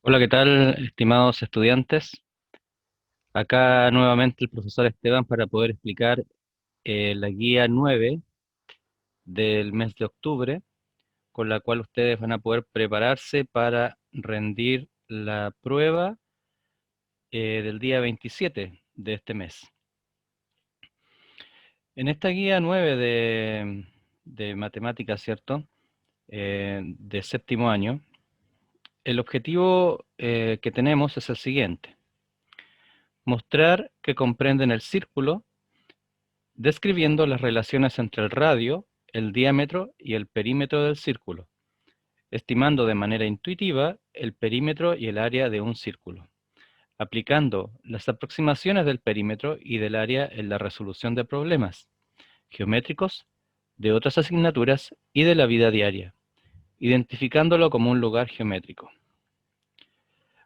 Hola, ¿qué tal, estimados estudiantes? Acá nuevamente el profesor Esteban para poder explicar la guía 9 del mes de octubre, con la cual ustedes van a poder prepararse para rendir la prueba del día 27 de este mes. En esta guía 9 de matemáticas, ¿cierto? De séptimo año, el objetivo que tenemos es el siguiente: mostrar que comprenden el círculo describiendo las relaciones entre el radio, el diámetro y el perímetro del círculo, estimando de manera intuitiva el perímetro y el área de un círculo, aplicando las aproximaciones del perímetro y del área en la resolución de problemas geométricos, de otras asignaturas y de la vida diaria, identificándolo como un lugar geométrico.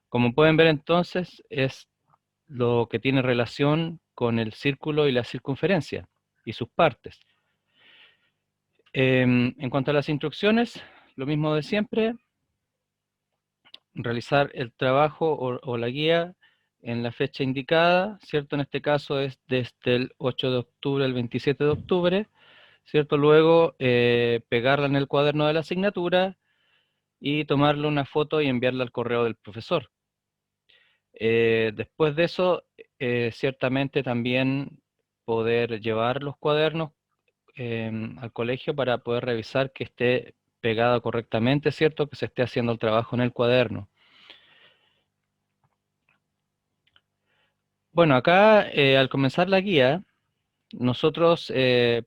Como pueden ver entonces, es lo que tiene relación con el círculo y la circunferencia y sus partes. En cuanto a las instrucciones, lo mismo de siempre: realizar el trabajo o la guía en la fecha indicada, ¿cierto? En este caso es desde el 8 de octubre al 27 de octubre, ¿cierto? Luego pegarla en el cuaderno de la asignatura y tomarle una foto y enviarla al correo del profesor. Después de eso, ciertamente también poder llevar los cuadernos al colegio para poder revisar que esté pegado correctamente, ¿cierto? Que se esté haciendo el trabajo en el cuaderno. Bueno, acá al comenzar la guía, nosotros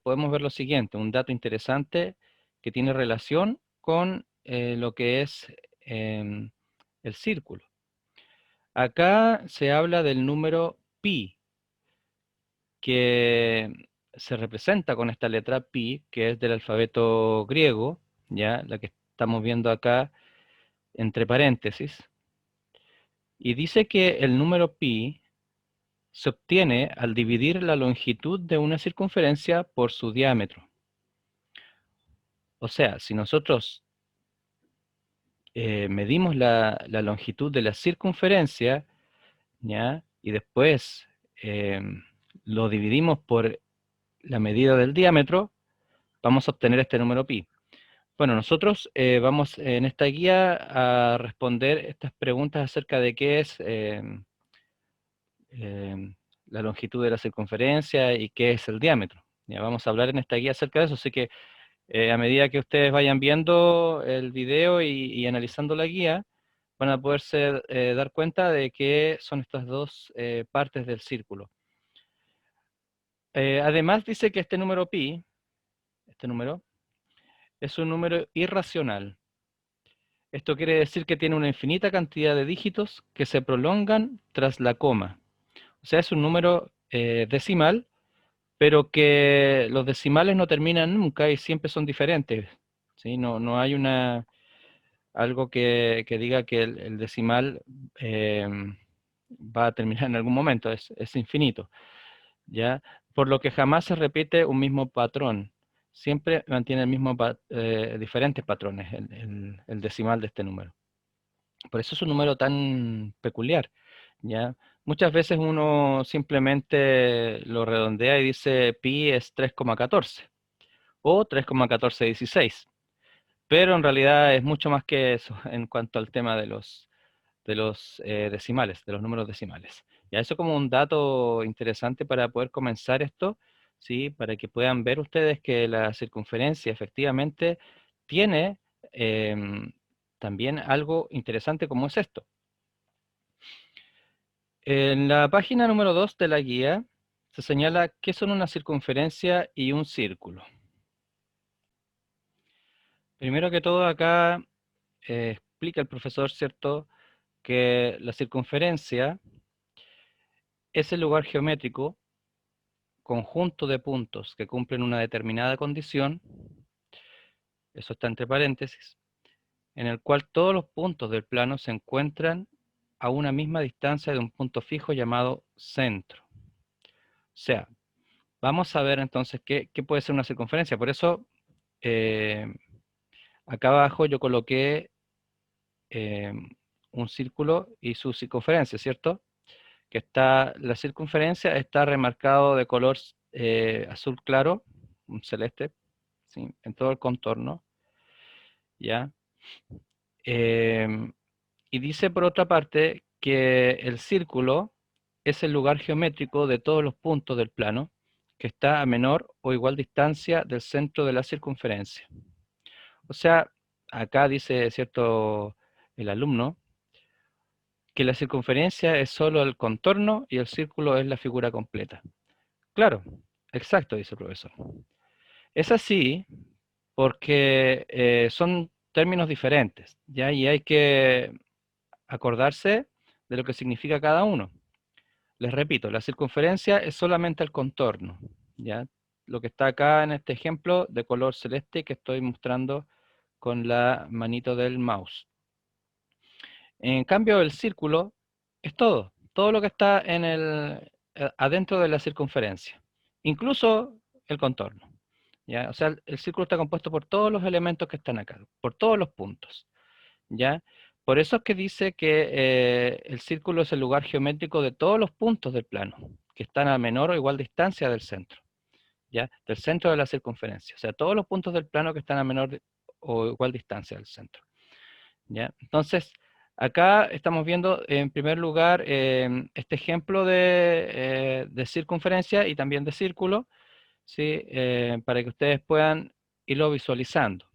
podemos ver lo siguiente: un dato interesante que tiene relación con lo que es em, el círculo. Acá se habla del número pi, que se representa con esta letra pi, que es del alfabeto griego, ya la que estamos viendo acá entre paréntesis, y dice que el número pi se obtiene al dividir la longitud de una circunferencia por su diámetro. O sea, si nosotros medimos la longitud de la circunferencia, ¿ya? Y después eh, lo dividimos por la medida del diámetro, vamos a obtener este número pi. Bueno, nosotros vamos en esta guía a responder estas preguntas acerca de qué es eh, la longitud de la circunferencia y qué es el diámetro. Ya vamos a hablar en esta guía acerca de eso, así que a medida que ustedes vayan viendo el video y analizando la guía, van a poderse dar cuenta de qué son estas dos partes del círculo. Además dice que este número pi, este número, es un número irracional. Esto quiere decir que tiene una infinita cantidad de dígitos que se prolongan tras la coma. O sea, es un número decimal, pero que los decimales no terminan nunca y siempre son diferentes. ¿Sí? No hay algo que diga que el decimal va a terminar en algún momento, es infinito, ¿ya? Por lo que jamás se repite un mismo patrón, siempre mantiene el mismo diferentes patrones el decimal de este número. Por eso es un número tan peculiar, ¿ya? Muchas veces uno simplemente lo redondea y dice pi es 3,14 o 3,1416, pero en realidad es mucho más que eso en cuanto al tema de los decimales, de los números decimales. Ya eso como un dato interesante para poder comenzar esto, ¿sí? Para que puedan ver ustedes que la circunferencia efectivamente tiene em, también algo interesante como es esto. En la página número 2 de la guía se señala qué son una circunferencia y un círculo. Primero que todo acá explica el profesor, ¿cierto?, que la circunferencia es el lugar geométrico, conjunto de puntos que cumplen una determinada condición, eso está entre paréntesis, en el cual todos los puntos del plano se encuentran a una misma distancia de un punto fijo llamado centro. O sea, vamos a ver entonces qué puede ser una circunferencia. Por eso, eh, acá abajo yo coloqué eh, un círculo y su circunferencia, ¿cierto? Que está, la circunferencia está remarcado de color azul claro, un celeste, ¿sí? En todo el contorno, ¿ya? Em, y dice por otra parte que el círculo es el lugar geométrico de todos los puntos del plano que está a menor o igual distancia del centro de la circunferencia. O sea, acá dice, ¿cierto?, el alumno, que la circunferencia es solo el contorno y el círculo es la figura completa. Claro, exacto, dice el profesor. Es así porque son términos diferentes, ¿ya? Y hay que acordarse de lo que significa cada uno. Les repito, la circunferencia es solamente el contorno, ¿ya? Lo que está acá en este ejemplo de color celeste que estoy mostrando con la manito del mouse. En cambio, el círculo es todo lo que está en adentro de la circunferencia, incluso el contorno, ¿ya? O sea, el círculo está compuesto por todos los elementos que están acá, por todos los puntos, ¿ya? Por eso es que dice que el círculo es el lugar geométrico de todos los puntos del plano, que están a menor o igual distancia del centro, ¿ya? Del centro de la circunferencia. O sea, todos los puntos del plano que están a menor o igual distancia del centro, ¿ya? Entonces, acá estamos viendo en primer lugar este ejemplo de circunferencia y también de círculo, ¿sí? Para que ustedes puedan irlo visualizando.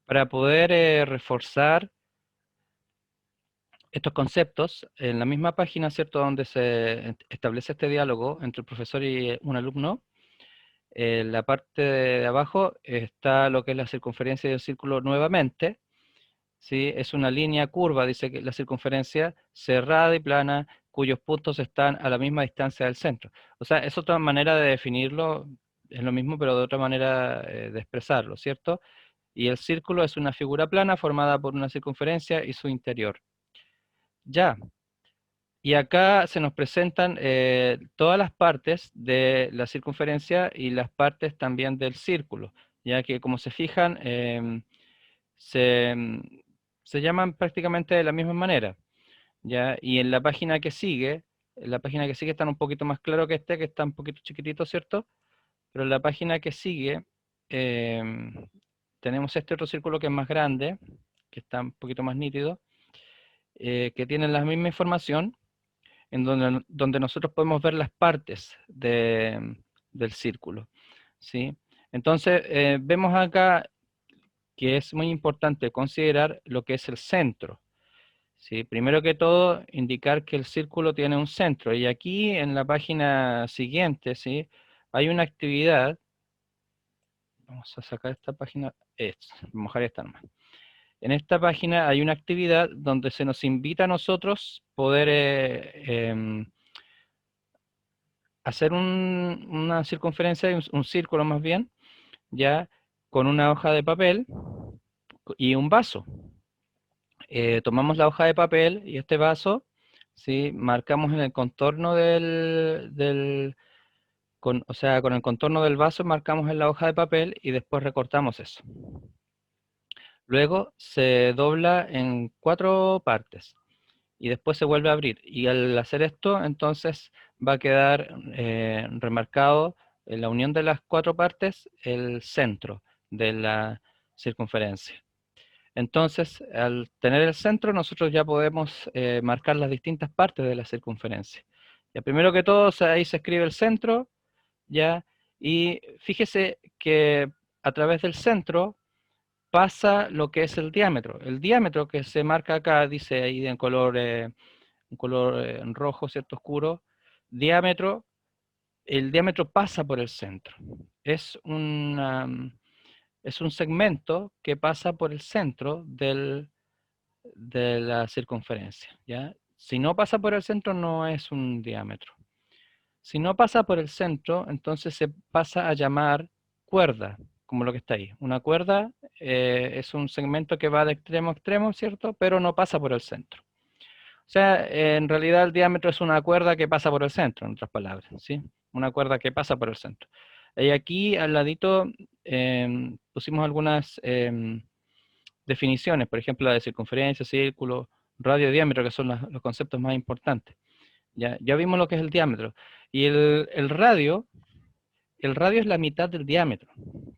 Para poder reforzar estos conceptos, en la misma página, ¿cierto?, donde se establece este diálogo entre el profesor y un alumno, en la parte de abajo está lo que es la circunferencia del círculo nuevamente, ¿sí? Es una línea curva, dice que la circunferencia cerrada y plana, cuyos puntos están a la misma distancia del centro. O sea, es otra manera de definirlo, es lo mismo, pero de otra manera de expresarlo, ¿cierto? Y el círculo es una figura plana formada por una circunferencia y su interior. Ya, y acá se nos presentan todas las partes de la circunferencia y las partes también del círculo, ya que como se fijan, se, se llaman prácticamente de la misma manera, ¿ya? Y en la página que sigue están un poquito más claro que este, que está un poquito chiquitito, ¿cierto? Pero en la página que sigue em, tenemos este otro círculo que es más grande, que está un poquito más nítido, que tiene la misma información, en donde nosotros podemos ver las partes del círculo, ¿sí? Entonces, vemos acá que es muy importante considerar lo que es el centro, ¿sí? Primero que todo, indicar que el círculo tiene un centro, y aquí en la página siguiente, ¿sí?, hay una actividad, vamos a sacar esta página, mojar esta nomás. En esta página hay una actividad donde se nos invita a nosotros poder hacer una circunferencia, un círculo más bien, ya con una hoja de papel y un vaso. Tomamos la hoja de papel y este vaso, ¿sí?, marcamos en el contorno o sea, con el contorno del vaso marcamos en la hoja de papel y después recortamos eso. Luego se dobla en 4 partes y después se vuelve a abrir. Y al hacer esto, entonces va a quedar remarcado en la unión de las 4 partes el centro de la circunferencia. Entonces, al tener el centro, nosotros ya podemos marcar las distintas partes de la circunferencia. Ya, primero que todo, ahí se escribe el centro, ya, y fíjese que a través del centro pasa lo que es el diámetro. El diámetro que se marca acá, dice ahí en color, un color rojo, ¿cierto?, oscuro, diámetro, el diámetro pasa por el centro. Es es un segmento que pasa por el centro de la circunferencia, ¿ya? Si no pasa por el centro, no es un diámetro. Si no pasa por el centro, entonces se pasa a llamar cuerda, como lo que está ahí. Una cuerda es un segmento que va de extremo a extremo, ¿cierto? Pero no pasa por el centro. O sea, en realidad el diámetro es una cuerda que pasa por el centro, en otras palabras, ¿sí? Una cuerda que pasa por el centro. Y aquí al ladito pusimos algunas definiciones, por ejemplo, la de circunferencia, círculo, radio, diámetro, que son los conceptos más importantes. Ya vimos lo que es el diámetro. Y el radio es la mitad del diámetro.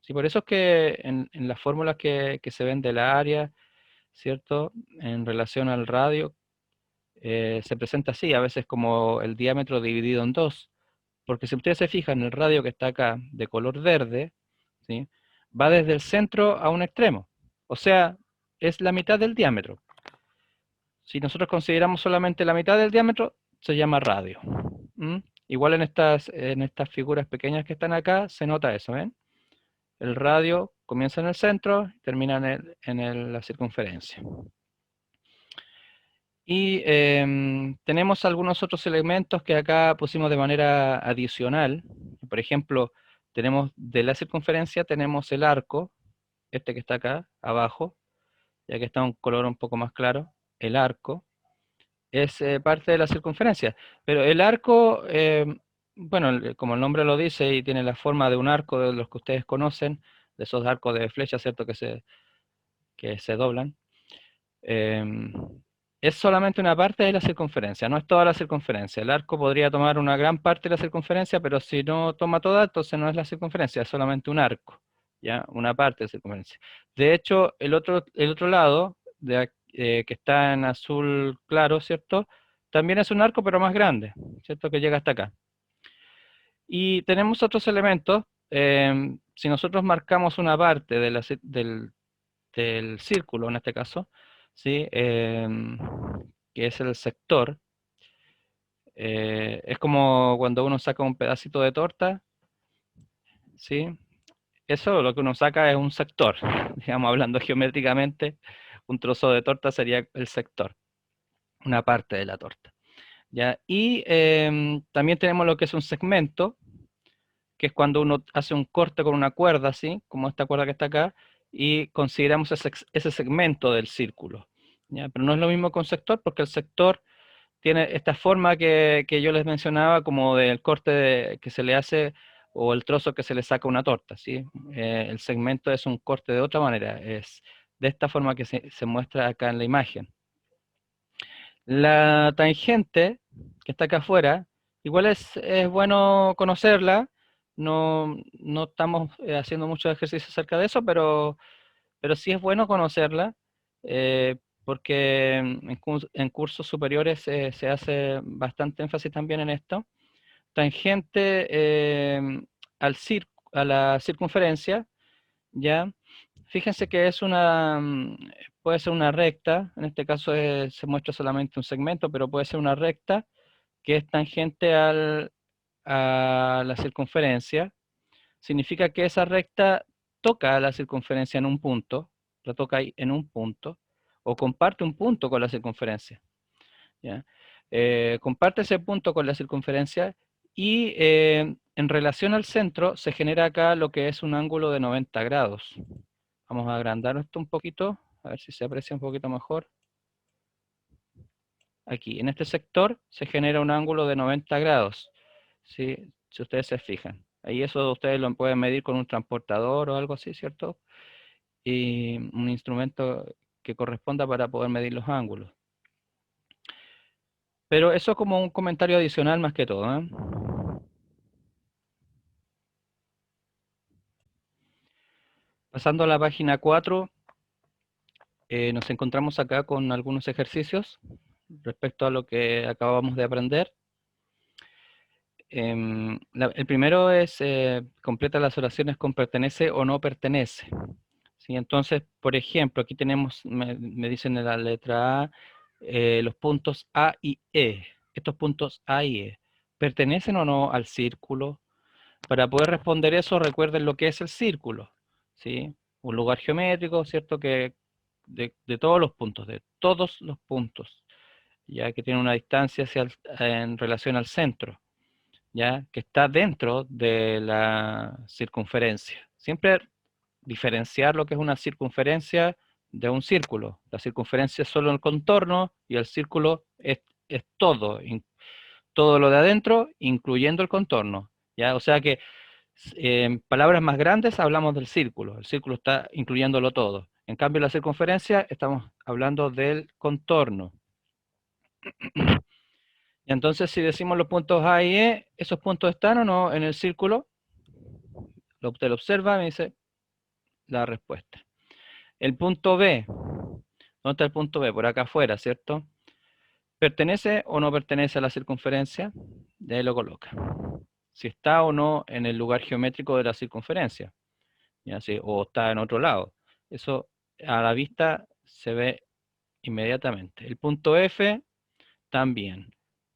Sí, por eso es que en las fórmulas que se ven del área, ¿cierto? En relación al radio, se presenta así, a veces como el diámetro dividido en dos. Porque si ustedes se fijan, el radio que está acá, de color verde, ¿sí? Va desde el centro a un extremo. O sea, es la mitad del diámetro. Si nosotros consideramos solamente la mitad del diámetro, se llama radio. ¿Mm? Igual en estas figuras pequeñas que están acá, se nota eso, ¿ven? El radio comienza en el centro y termina la circunferencia. Y tenemos algunos otros elementos que acá pusimos de manera adicional. Por ejemplo, tenemos de la circunferencia, tenemos el arco, este que está acá, abajo, ya que está un color un poco más claro, el arco. Es parte de la circunferencia. Pero el arco, bueno, como el nombre lo dice y tiene la forma de un arco de los que ustedes conocen, de esos arcos de flecha, ¿cierto? Que se doblan. em, es solamente una parte de la circunferencia, no es toda la circunferencia. El arco podría tomar una gran parte de la circunferencia, pero si no toma toda, entonces no es la circunferencia, es solamente un arco, ¿ya? Una parte de la circunferencia. De hecho, el otro lado, que está en azul claro, ¿cierto? También es un arco, pero más grande, ¿cierto? Que llega hasta acá. Y tenemos otros elementos. Si nosotros marcamos una parte del círculo, en este caso, ¿sí? Que es el sector. Es como cuando uno saca un pedacito de torta, ¿sí? Eso lo que uno saca es un sector, digamos, hablando geométricamente, un trozo de torta sería el sector, una parte de la torta, ¿ya? Y también tenemos lo que es un segmento, que es cuando uno hace un corte con una cuerda, ¿sí? Como esta cuerda que está acá, y consideramos ese segmento del círculo, ¿ya? Pero no es lo mismo con sector, porque el sector tiene esta forma que yo les mencionaba, como del corte que se le hace o el trozo que se le saca a una torta, ¿sí? El segmento es un corte de otra manera, es de esta forma que se muestra acá en la imagen. La tangente, que está acá afuera, igual es bueno conocerla, no estamos haciendo muchos ejercicios acerca de eso, pero sí es bueno conocerla, porque en cursos superiores se hace bastante énfasis también en esto. Tangente a la circunferencia, ¿ya? Fíjense que puede ser una recta, en este caso se muestra solamente un segmento, pero puede ser una recta que es tangente a la circunferencia. Significa que esa recta toca la circunferencia en un punto, la toca ahí en un punto, o comparte un punto con la circunferencia, ¿ya? Comparte ese punto con la circunferencia y en relación al centro se genera acá lo que es un ángulo de 90 grados. Vamos a agrandar esto un poquito, a ver si se aprecia un poquito mejor. Aquí, en este sector se genera un ángulo de 90 grados, ¿sí? Si ustedes se fijan. Ahí eso ustedes lo pueden medir con un transportador o algo así, ¿cierto? Y un instrumento que corresponda para poder medir los ángulos. Pero eso como un comentario adicional más que todo, ¿eh? Pasando a la página 4, nos encontramos acá con algunos ejercicios respecto a lo que acabamos de aprender. El primero es completa las oraciones con pertenece o no pertenece. ¿Sí? Entonces, por ejemplo, aquí tenemos, me dicen en la letra A, los puntos A y E. Estos puntos A y E, ¿pertenecen o no al círculo? Para poder responder eso, recuerden lo que es el círculo, ¿sí? Un lugar geométrico, ¿cierto? Que de todos los puntos, ya que tiene una distancia en relación al centro, ya que está dentro de la circunferencia. Siempre diferenciar lo que es una circunferencia de un círculo. La circunferencia es solo el contorno y el círculo es todo, todo lo de adentro, incluyendo el contorno, ¿ya? O sea que en palabras más grandes hablamos del círculo. El círculo está incluyéndolo todo. En cambio, la circunferencia, estamos hablando del contorno. Y entonces, si decimos los puntos A y E, ¿esos puntos están o no en el círculo? Usted lo observa y me dice la respuesta. El punto B, ¿dónde está el punto B? Por acá afuera, ¿cierto? ¿Pertenece o no pertenece a la circunferencia? De ahí lo coloca. Si está o no en el lugar geométrico de la circunferencia, ¿ya? O está en otro lado. Eso a la vista se ve inmediatamente. El punto F también.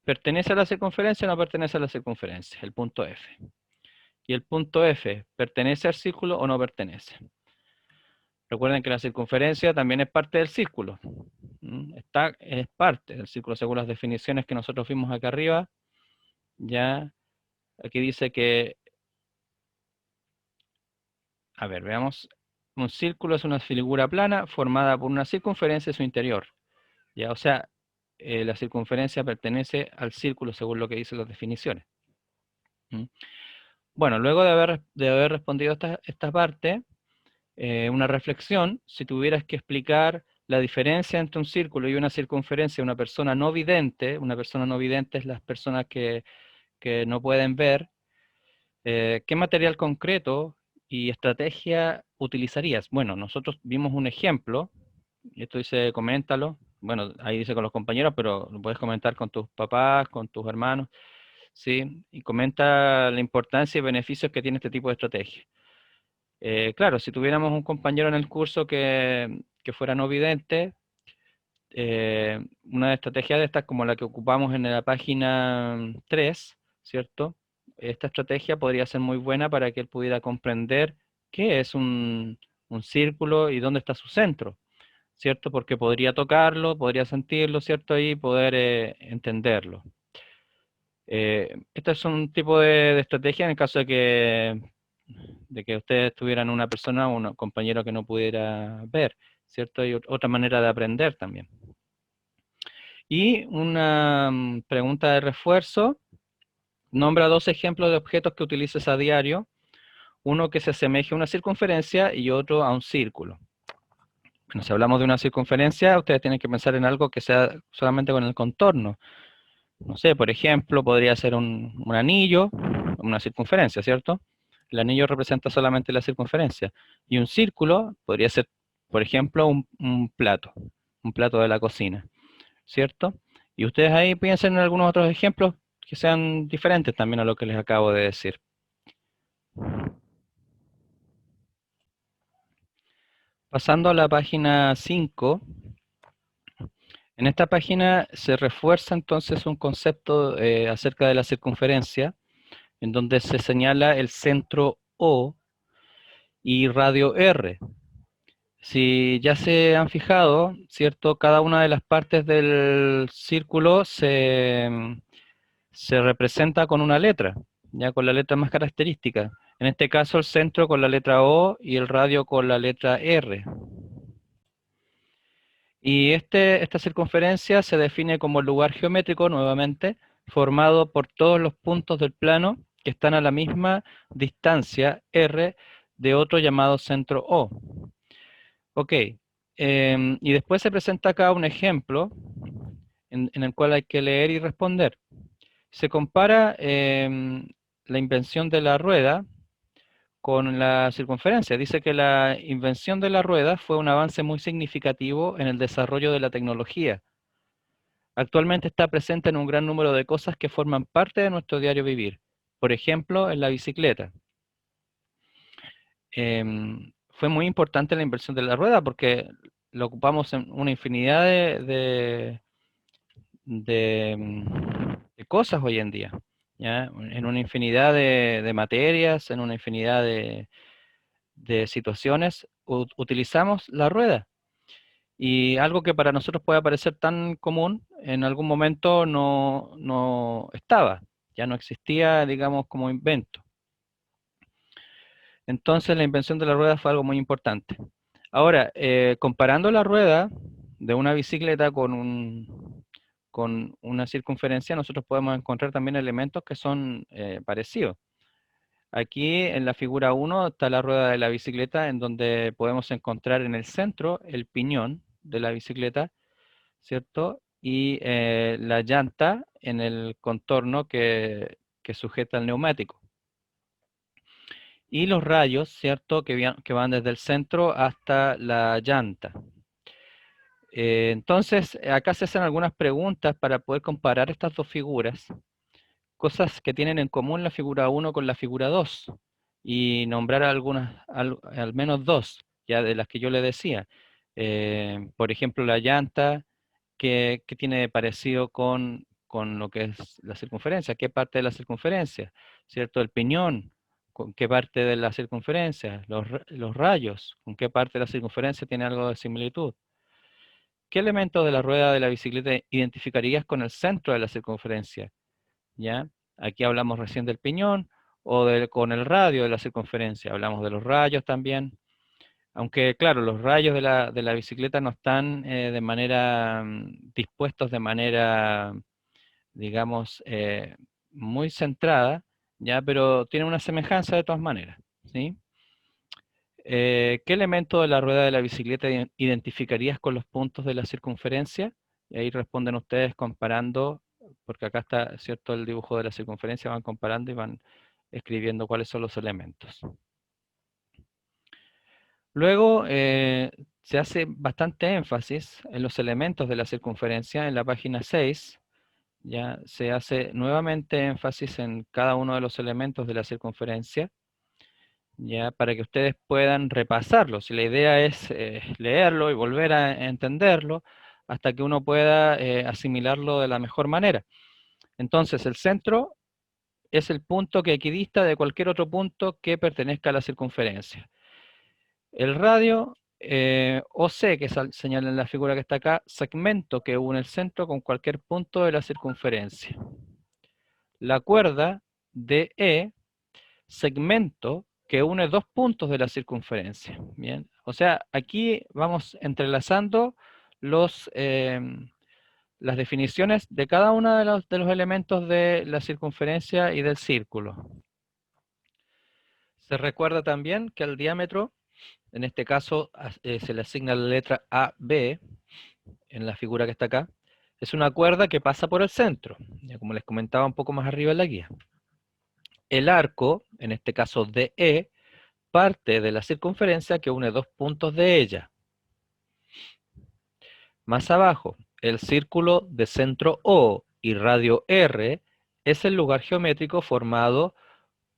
¿Pertenece a la circunferencia o no pertenece a la circunferencia? El punto F. Y el punto F, ¿pertenece al círculo o no pertenece? Recuerden que la circunferencia también es parte del círculo. Es parte del círculo según las definiciones que nosotros vimos acá arriba. Ya, aquí dice que, a ver, veamos. Un círculo es una figura plana formada por una circunferencia en su interior. Ya, o sea, la circunferencia pertenece al círculo según lo que dicen las definiciones. Bueno, luego de haber respondido esta parte, una reflexión, si tuvieras que explicar la diferencia entre un círculo y una circunferencia, una persona no vidente es las personas que no pueden ver, ¿qué material concreto y estrategia utilizarías? Bueno, nosotros vimos un ejemplo, y esto dice, coméntalo, bueno, ahí dice con los compañeros, pero lo puedes comentar con tus papás, con tus hermanos, ¿sí? Y comenta la importancia y beneficios que tiene este tipo de estrategia. Claro, si tuviéramos un compañero en el curso que fuera no vidente, una estrategia de estas como la que ocupamos en la página 3, ¿cierto? Esta estrategia podría ser muy buena para que él pudiera comprender qué es un círculo y dónde está su centro, ¿cierto? Porque podría tocarlo, podría sentirlo, ¿cierto? Y poder entenderlo. Este es un tipo de estrategia en el caso de que ustedes tuvieran una persona o un compañero que no pudiera ver, ¿cierto? Hay otra manera de aprender también. Y una pregunta de refuerzo, nombra 2 ejemplos de objetos que utilices a diario, uno que se asemeje a una circunferencia y otro a un círculo. Bueno, si hablamos de una circunferencia, ustedes tienen que pensar en algo que sea solamente con el contorno. No sé, por ejemplo, podría ser un anillo, una circunferencia, ¿cierto? El anillo representa solamente la circunferencia. Y un círculo podría ser, por ejemplo, un plato de la cocina, ¿cierto? Y ustedes ahí piensen en algunos otros ejemplos que sean diferentes también a lo que les acabo de decir. Pasando a la página 5, en esta página se refuerza entonces un concepto acerca de la circunferencia, en donde se señala el centro O y radio R. Si ya se han fijado, ¿cierto? Cada una de las partes del círculo se representa con una letra, ya con la letra más característica. En este caso el centro con la letra O y el radio con la letra R. Y esta circunferencia se define como el lugar geométrico, nuevamente, formado por todos los puntos del plano que están a la misma distancia R de otro llamado centro O. Ok, y después se presenta acá un ejemplo en el cual hay que leer y responder. Se compara la invención de la rueda con la circunferencia. Dice que la invención de la rueda fue un avance muy significativo en el desarrollo de la tecnología. Actualmente está presente en un gran número de cosas que forman parte de nuestro diario vivir. Por ejemplo, en la bicicleta. Fue muy importante la invención de la rueda porque lo ocupamos en una infinidad de cosas hoy en día, ¿ya? En una infinidad de materias, en una infinidad de situaciones, utilizamos la rueda. Y algo que para nosotros puede parecer tan común, en algún momento no estaba, ya no existía, digamos, como invento. Entonces la invención de la rueda fue algo muy importante. Ahora, comparando la rueda de una bicicleta con una circunferencia, nosotros podemos encontrar también elementos que son parecidos. Aquí en la figura 1 está la rueda de la bicicleta, en donde podemos encontrar en el centro el piñón de la bicicleta, ¿cierto? Y la llanta en el contorno que sujeta el neumático. Y los rayos, ¿cierto? Que van desde el centro hasta la llanta. Entonces, acá se hacen algunas preguntas para poder comparar estas dos figuras, cosas que tienen en común la figura 1 con la figura 2, y nombrar algunas, al menos dos, ya de las que yo le decía. Por ejemplo, la llanta, que tiene de parecido con lo que es la circunferencia, qué parte de la circunferencia, ¿cierto? El piñón, con qué parte de la circunferencia, los rayos, con qué parte de la circunferencia tiene algo de similitud. ¿Qué elemento de la rueda de la bicicleta identificarías con el centro de la circunferencia? ¿Ya? Aquí hablamos recién del piñón o con el radio de la circunferencia. Hablamos de los rayos también. Aunque, claro, los rayos de la bicicleta no están de manera dispuestos de manera, digamos, muy centrada, ¿ya? Pero tienen una semejanza de todas maneras, ¿sí? ¿Qué elemento de la rueda de la bicicleta identificarías con los puntos de la circunferencia? Y ahí responden ustedes comparando, porque acá está, ¿cierto?, el dibujo de la circunferencia, van comparando y van escribiendo cuáles son los elementos. Luego, se hace bastante énfasis en los elementos de la circunferencia en la página 6. Ya se hace nuevamente énfasis en cada uno de los elementos de la circunferencia, ya para que ustedes puedan repasarlo. Si la idea es leerlo y volver a entenderlo hasta que uno pueda asimilarlo de la mejor manera. Entonces, el centro es el punto que equidista de cualquier otro punto que pertenezca a la circunferencia. El radio OC, que señala en la figura que está acá, segmento que une el centro con cualquier punto de la circunferencia. La cuerda DE, segmento que une dos puntos de la circunferencia. Bien, o sea, aquí vamos entrelazando las definiciones de cada uno de los elementos de la circunferencia y del círculo. Se recuerda también que al diámetro, en este caso, se le asigna la letra AB, en la figura que está acá, es una cuerda que pasa por el centro, ya como les comentaba un poco más arriba en la guía. El arco, en este caso DE, parte de la circunferencia que une dos puntos de ella. Más abajo, el círculo de centro O y radio R es el lugar geométrico formado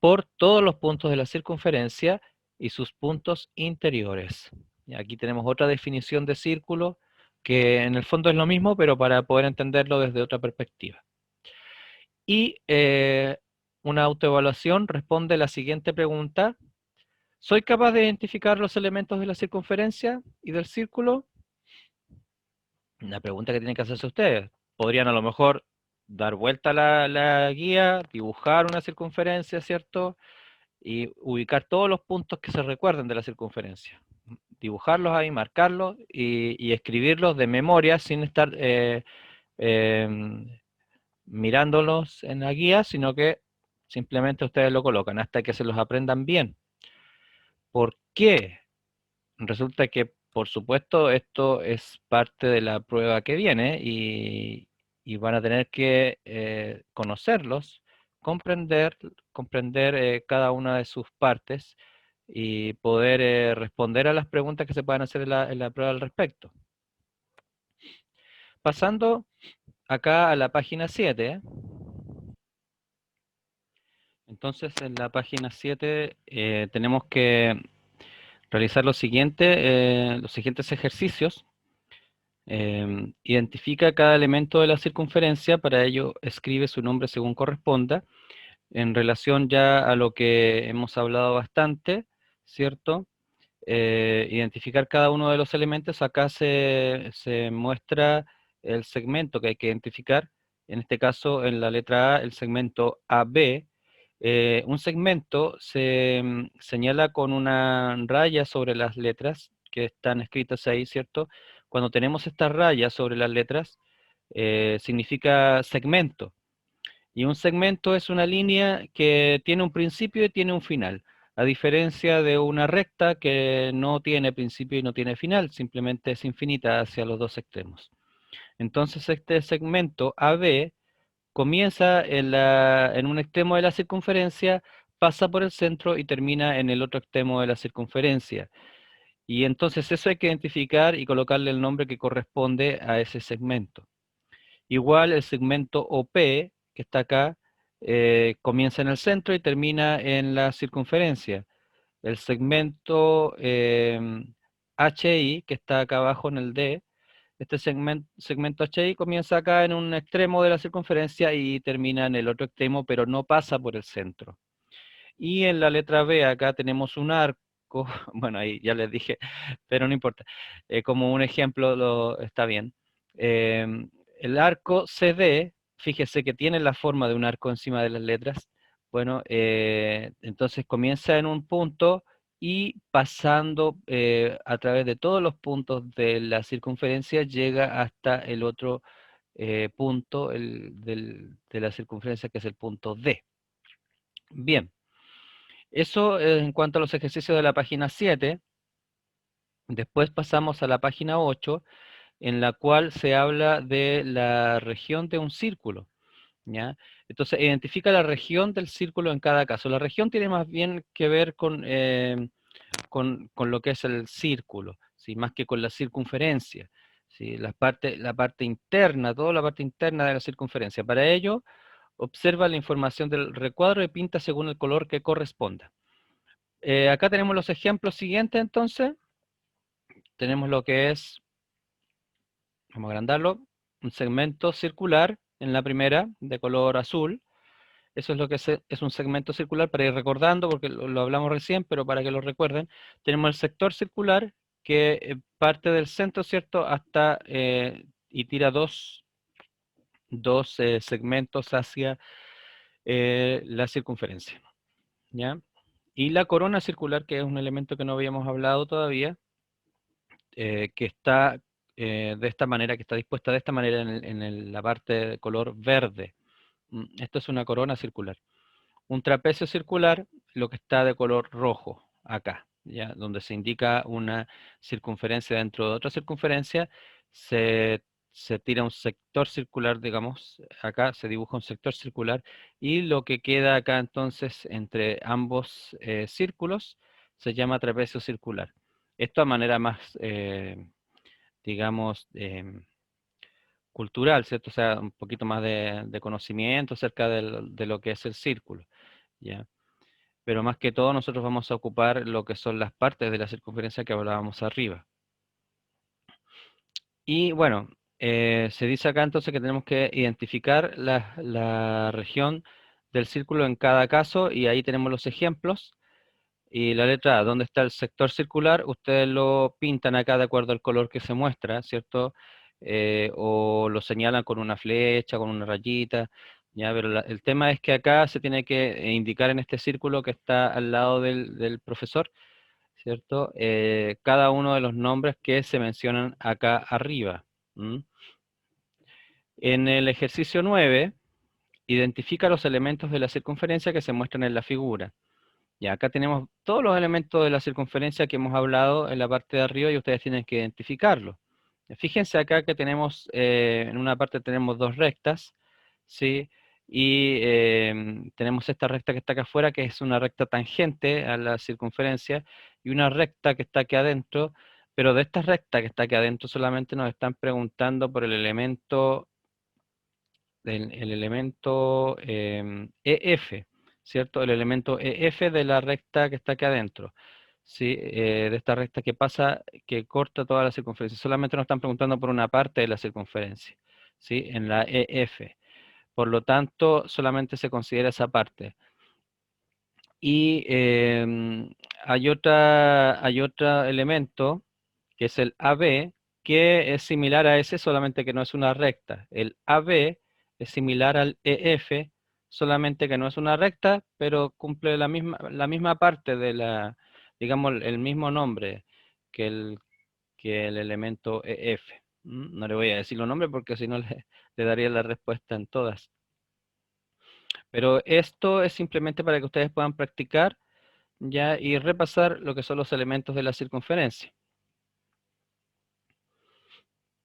por todos los puntos de la circunferencia y sus puntos interiores. Y aquí tenemos otra definición de círculo que en el fondo es lo mismo, pero para poder entenderlo desde otra perspectiva. Y una autoevaluación responde la siguiente pregunta: ¿soy capaz de identificar los elementos de la circunferencia y del círculo? Una pregunta que tienen que hacerse ustedes. Podrían a lo mejor dar vuelta a la guía, dibujar una circunferencia, ¿cierto? Y ubicar todos los puntos que se recuerden de la circunferencia. Dibujarlos ahí, marcarlos y escribirlos de memoria sin estar mirándolos en la guía, sino que simplemente ustedes lo colocan hasta que se los aprendan bien. ¿Por qué? Resulta que, por supuesto, esto es parte de la prueba que viene y van a tener que conocerlos, comprender cada una de sus partes y poder responder a las preguntas que se puedan hacer en la prueba al respecto. Pasando acá a la página 7. Entonces, en la página 7 tenemos que realizar los siguientes ejercicios. Identifica cada elemento de la circunferencia, para ello escribe su nombre según corresponda, en relación ya a lo que hemos hablado bastante, ¿cierto? Identificar cada uno de los elementos, acá se muestra el segmento que hay que identificar, en este caso en la letra A, el segmento AB. Un segmento se señala con una raya sobre las letras que están escritas ahí, ¿cierto? Cuando tenemos estas rayas sobre las letras, significa segmento. Y un segmento es una línea que tiene un principio y tiene un final, a diferencia de una recta que no tiene principio y no tiene final, simplemente es infinita hacia los dos extremos. Entonces este segmento AB comienza en un extremo de la circunferencia, pasa por el centro y termina en el otro extremo de la circunferencia. Y entonces eso hay que identificar y colocarle el nombre que corresponde a ese segmento. Igual el segmento OP, que está acá, comienza en el centro y termina en la circunferencia. El segmento HI, que está acá abajo en el D, este segmento HI comienza acá en un extremo de la circunferencia y termina en el otro extremo, pero no pasa por el centro. Y en la letra B acá tenemos un arco, bueno, ahí ya les dije, pero no importa. Como un ejemplo está bien. El arco CD, fíjese que tiene la forma de un arco encima de las letras. Bueno, entonces comienza en un punto y pasando a través de todos los puntos de la circunferencia llega hasta el otro punto de la circunferencia, que es el punto D. Bien. Eso en cuanto a los ejercicios de la página 7. Después pasamos a la página 8, en la cual se habla de la región de un círculo, ¿ya? Entonces, identifica la región del círculo en cada caso. La región tiene más bien que ver con lo que es el círculo, ¿sí? Más que con la circunferencia, ¿sí? La parte interna, toda la parte interna de la circunferencia. Para ello, observa la información del recuadro y pinta según el color que corresponda. Acá tenemos los ejemplos siguientes, entonces. Tenemos lo que es, vamos a agrandarlo, un segmento circular en la primera, de color azul. Eso es lo que es un segmento circular, para ir recordando, porque lo hablamos recién, pero para que lo recuerden. Tenemos el sector circular, que parte del centro, ¿cierto?, hasta, y tira dos segmentos hacia la circunferencia, ¿ya? Y la corona circular, que es un elemento que no habíamos hablado todavía, que está de esta manera, que está dispuesta de esta manera la parte de color verde. Esto es una corona circular. Un trapecio circular, lo que está de color rojo, acá, ¿ya? Donde se indica una circunferencia dentro de otra circunferencia, se, se tira un sector circular, digamos, acá se dibuja un sector circular, y lo que queda acá entonces entre ambos círculos se llama trapecio circular. Esto a manera más, digamos, cultural, ¿cierto? O sea, un poquito más de conocimiento acerca de lo que es el círculo, ¿ya? Pero más que todo nosotros vamos a ocupar lo que son las partes de la circunferencia que hablábamos arriba. Y bueno, se dice acá entonces que tenemos que identificar la región del círculo en cada caso, y ahí tenemos los ejemplos. Y la letra A, ¿dónde está el sector circular? Ustedes lo pintan acá de acuerdo al color que se muestra, ¿cierto? O lo señalan con una flecha, con una rayita, ¿ya? Pero el tema es que acá se tiene que indicar en este círculo que está al lado del profesor, ¿cierto? Cada uno de los nombres que se mencionan acá arriba. ¿M? En el ejercicio 9, identifica los elementos de la circunferencia que se muestran en la figura. Ya, acá tenemos todos los elementos de la circunferencia que hemos hablado en la parte de arriba, y ustedes tienen que identificarlos. Fíjense acá que tenemos, en una parte tenemos dos rectas, ¿sí? Y tenemos esta recta que está acá afuera, que es una recta tangente a la circunferencia, y una recta que está aquí adentro, pero de esta recta que está aquí adentro solamente nos están preguntando por el elemento EF, ¿cierto? El elemento EF de la recta que está aquí adentro, ¿sí? De esta recta que pasa, que corta toda la circunferencia. Solamente nos están preguntando por una parte de la circunferencia, ¿sí? En la EF. Por lo tanto, solamente se considera esa parte. Y hay otro elemento, que es el AB, que es similar a ese, solamente que no es una recta. El AB es similar al EF, solamente que no es una recta, pero cumple la misma parte digamos, el mismo nombre que el elemento EF. No le voy a decir los nombres porque si no le daría la respuesta en todas. Pero esto es simplemente para que ustedes puedan practicar ya y repasar lo que son los elementos de la circunferencia.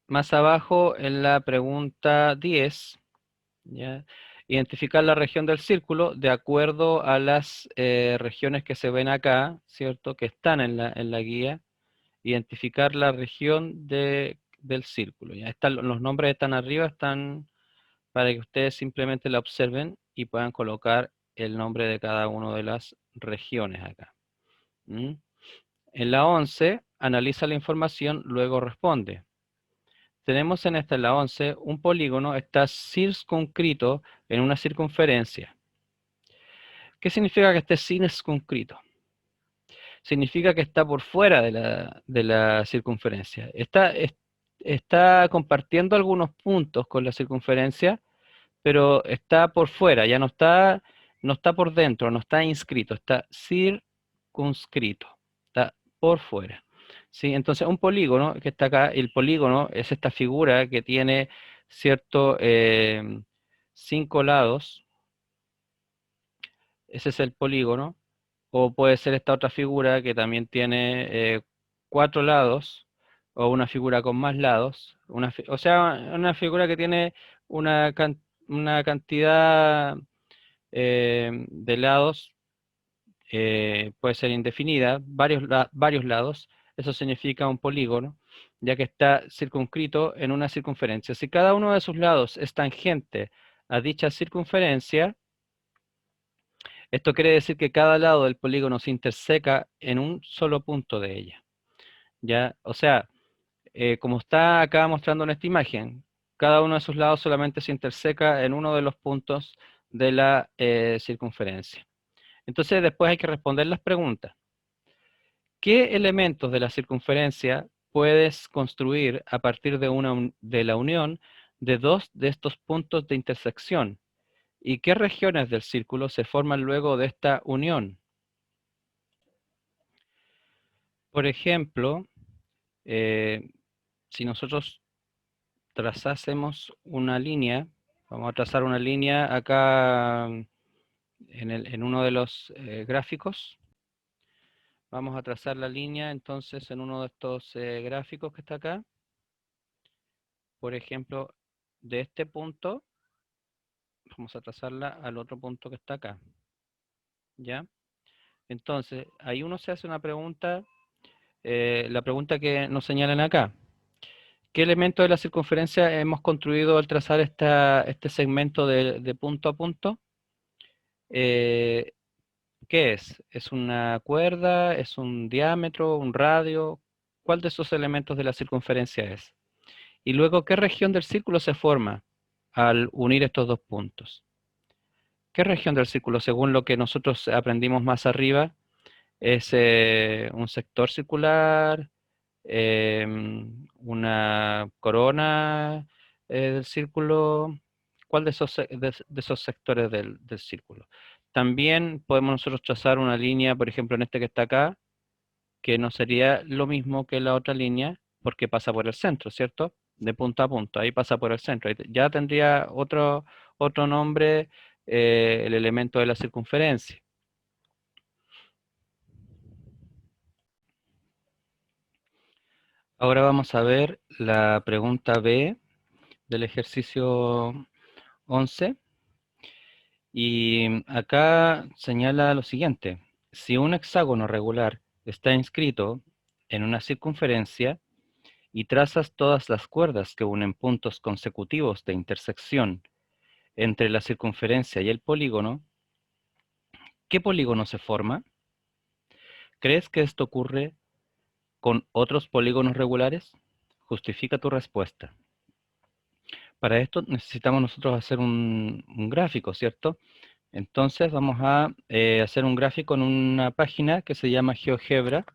Más abajo en la pregunta 10, ¿ya? Identificar la región del círculo de acuerdo a las regiones que se ven acá, ¿cierto? Que están en la guía. Identificar la región del círculo. ¿Ya? Los nombres están arriba, están para que ustedes simplemente la observen y puedan colocar el nombre de cada una de las regiones acá. ¿Mm? En la 11, analiza la información, luego responde. Tenemos en la 11, un polígono está circunscrito en una circunferencia. ¿Qué significa que esté circunscrito? Significa que está por fuera de la circunferencia. Está compartiendo algunos puntos con la circunferencia, pero está por fuera, ya no está por dentro, no está inscrito, está circunscrito, está por fuera. ¿Sí? Entonces, un polígono que está acá, el polígono es esta figura que tiene cierto 5 lados, ese es el polígono, o puede ser esta otra figura que también tiene 4 lados, o una figura con más lados, o sea, una figura que tiene una, una cantidad de lados, puede ser indefinida, varios lados, eso significa un polígono, ya que está circunscrito en una circunferencia. Si cada uno de sus lados es tangente a dicha circunferencia, esto quiere decir que cada lado del polígono se interseca en un solo punto de ella. ¿Ya? O sea, como está acá mostrando en esta imagen, cada uno de sus lados solamente se interseca en uno de los puntos de la circunferencia. Entonces después hay que responder las preguntas. ¿Qué elementos de la circunferencia puedes construir a partir de la unión de dos de estos puntos de intersección? ¿Y qué regiones del círculo se forman luego de esta unión? Por ejemplo, eh, si nosotros trazásemos una línea, vamos a trazar una línea acá en uno de los gráficos. Vamos a trazar la línea entonces en uno de estos gráficos que está acá. Por ejemplo, de este punto, vamos a trazarla al otro punto que está acá. ¿Ya? Entonces, ahí uno se hace una pregunta, la pregunta que nos señalan acá. ¿Qué elemento de la circunferencia hemos construido al trazar este segmento de punto a punto? Eh, ¿Qué es? ¿Es una cuerda? ¿Es un diámetro? ¿Un radio? ¿Cuál de esos elementos de la circunferencia es? Y luego, ¿qué región del círculo se forma al unir estos dos puntos? ¿Qué región del círculo, según lo que nosotros aprendimos más arriba, es un sector circular, una corona del círculo? ¿Cuál de de esos sectores del círculo? También podemos nosotros trazar una línea, por ejemplo, en este que está acá, que no sería lo mismo que la otra línea, porque pasa por el centro, ¿cierto? De punto a punto, ahí pasa por el centro. Ya tendría otro nombre el elemento de la circunferencia. Ahora vamos a ver la pregunta B del ejercicio 11. Y acá señala lo siguiente. Si un hexágono regular está inscrito en una circunferencia y trazas todas las cuerdas que unen puntos consecutivos de intersección entre la circunferencia y el polígono, ¿qué polígono se forma? ¿Crees que esto ocurre con otros polígonos regulares? Justifica tu respuesta. Para esto necesitamos nosotros hacer un gráfico, ¿cierto? Entonces vamos a hacer un gráfico en una página que se llama GeoGebra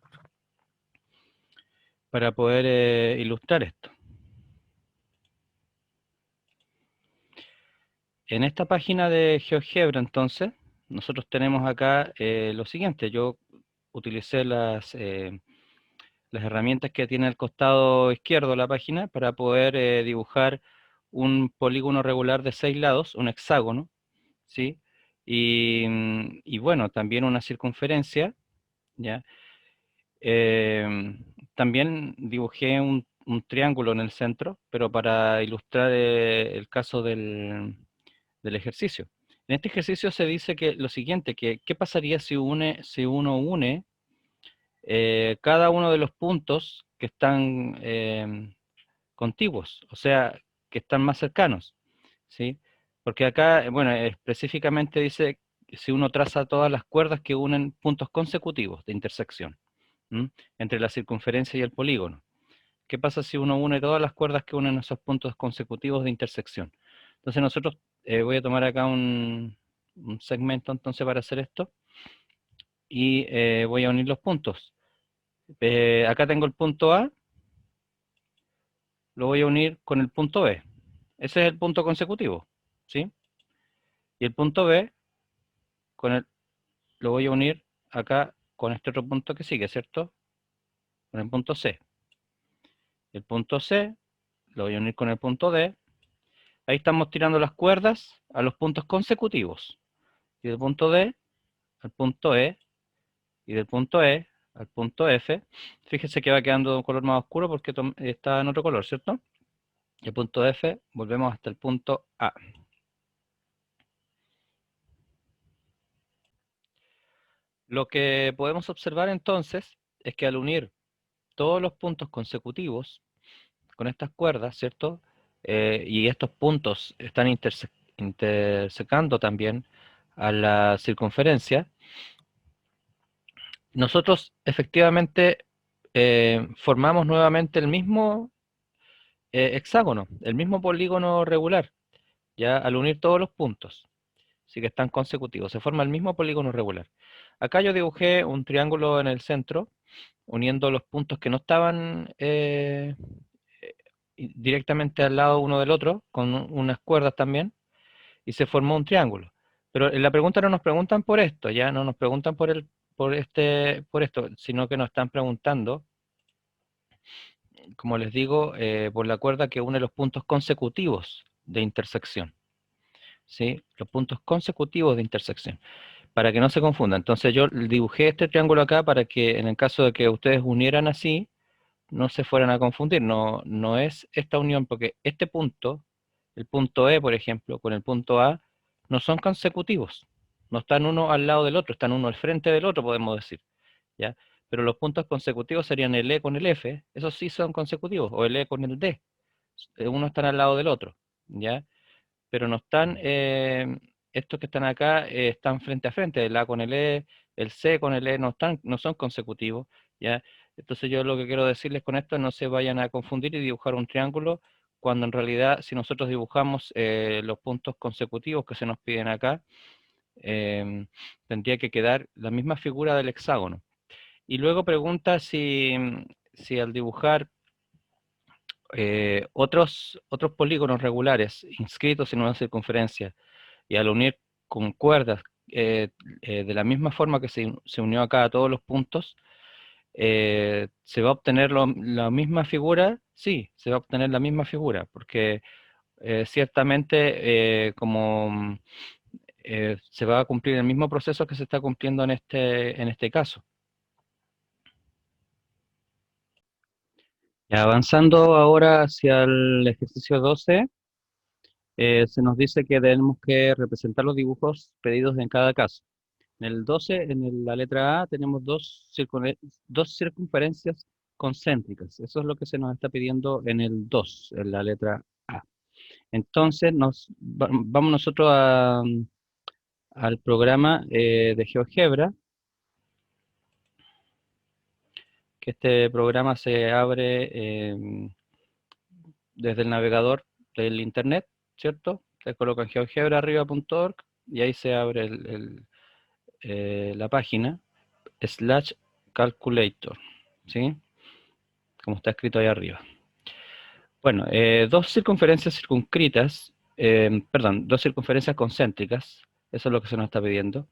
para poder ilustrar esto. En esta página de GeoGebra, entonces, nosotros tenemos acá lo siguiente. Yo utilicé las herramientas que tiene al costado izquierdo de la página para poder dibujar un polígono regular de 6 lados, un hexágono, ¿sí? Y bueno, también una circunferencia, ¿ya? También dibujé un triángulo en el centro, pero para ilustrar el caso del ejercicio. En este ejercicio se dice que lo siguiente, que ¿qué pasaría si uno une cada uno de los puntos que están contiguos, o sea, que están más cercanos, ¿sí? Porque acá, bueno, específicamente dice que si uno traza todas las cuerdas que unen puntos consecutivos de intersección, ¿m? Entre la circunferencia y el polígono. ¿Qué pasa si uno une todas las cuerdas que unen esos puntos consecutivos de intersección? Entonces nosotros, voy a tomar acá un segmento entonces para hacer esto, y voy a unir los puntos. Acá tengo el punto A, lo voy a unir con el punto B. Ese es el punto consecutivo, ¿sí? Y el punto B con el, lo voy a unir acá con este otro punto que sigue, ¿cierto? Con el punto C. El punto C lo voy a unir con el punto D. Ahí estamos tirando las cuerdas a los puntos consecutivos. Y del punto D al punto E, y del punto E al punto F. Fíjese que va quedando de un color más oscuro porque está en otro color, ¿cierto? Y el punto F, volvemos hasta el punto A. Lo que podemos observar entonces es que al unir todos los puntos consecutivos con estas cuerdas, ¿cierto? Y estos puntos están intersecando también a la circunferencia, nosotros efectivamente formamos nuevamente el mismo hexágono, el mismo polígono regular, ya al unir todos los puntos, así que están consecutivos, se forma el mismo polígono regular. Acá yo dibujé un triángulo en el centro, uniendo los puntos que no estaban directamente al lado uno del otro, con unas cuerdas también, y se formó un triángulo. Pero en la pregunta no nos preguntan por esto, ya no nos preguntan por esto, sino que nos están preguntando, como les digo, por la cuerda que une los puntos consecutivos de intersección, ¿sí? Los puntos consecutivos de intersección, para que no se confunda. Entonces yo dibujé este triángulo acá para que en el caso de que ustedes unieran así, no se fueran a confundir, no, no es esta unión, porque este punto, el punto E, por ejemplo, con el punto A, no son consecutivos, no están uno al lado del otro, están uno al frente del otro, podemos decir, ¿ya? Pero los puntos consecutivos serían el E con el F, esos sí son consecutivos, o el E con el D, uno están al lado del otro, ¿ya? Pero no están, estos que están acá están frente a frente, el A con el E, el C con el E, no son consecutivos, ¿ya? Entonces yo lo que quiero decirles con esto, no se vayan a confundir y dibujar un triángulo, cuando en realidad si nosotros dibujamos los puntos consecutivos que se nos piden acá, tendría que quedar la misma figura del hexágono. Y luego pregunta si al dibujar otros polígonos regulares inscritos en una circunferencia, y al unir con cuerdas de la misma forma que se unió acá a todos los puntos, ¿se va a obtener la misma figura? Sí, se va a obtener la misma figura, porque ciertamente como se va a cumplir el mismo proceso que se está cumpliendo en este caso. Y avanzando ahora hacia el ejercicio 12, se nos dice que tenemos que representar los dibujos pedidos en cada caso. En el 12, la letra A, tenemos dos circunferencias concéntricas. Eso es lo que se nos está pidiendo en el 2, en la letra A. Entonces, vamos nosotros al programa de GeoGebra, que este programa se abre desde el navegador del Internet, ¿cierto? Se coloca en geogebraarriba.org y ahí se abre la página /calculator, ¿sí? Como está escrito ahí arriba. Bueno, dos circunferencias circunscritas, perdón, dos circunferencias concéntricas, eso es lo que se nos está pidiendo.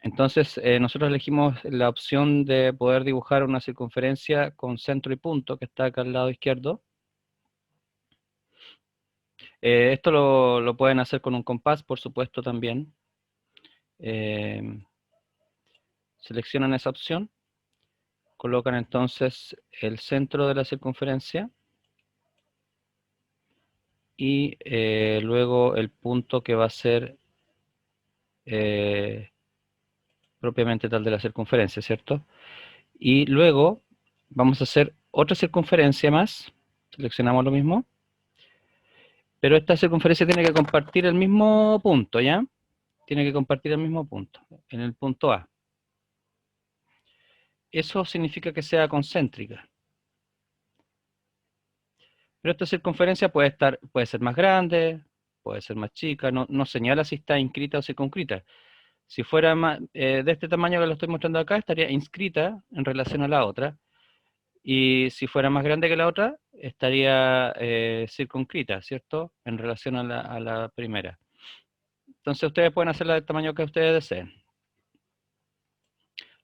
Entonces, nosotros elegimos la opción de poder dibujar una circunferencia con centro y punto, que está acá al lado izquierdo. Esto lo pueden hacer con un compás, por supuesto, también. seleccionan esa opción, colocan entonces el centro de la circunferencia y luego el punto que va a ser propiamente tal de la circunferencia, ¿cierto? Y luego vamos a hacer otra circunferencia más, seleccionamos lo mismo, pero esta circunferencia tiene que compartir el mismo punto, ¿ya? Tiene que compartir el mismo punto, en el punto A. Eso significa que sea concéntrica. Pero esta circunferencia puede ser más grande, puede ser más chica, no señala si está inscrita o circunscrita. Si fuera de este tamaño que lo estoy mostrando acá, estaría inscrita en relación a la otra. Y si fuera más grande que la otra, estaría circunscrita, ¿cierto? En relación a la primera. Entonces ustedes pueden hacerla del tamaño que ustedes deseen.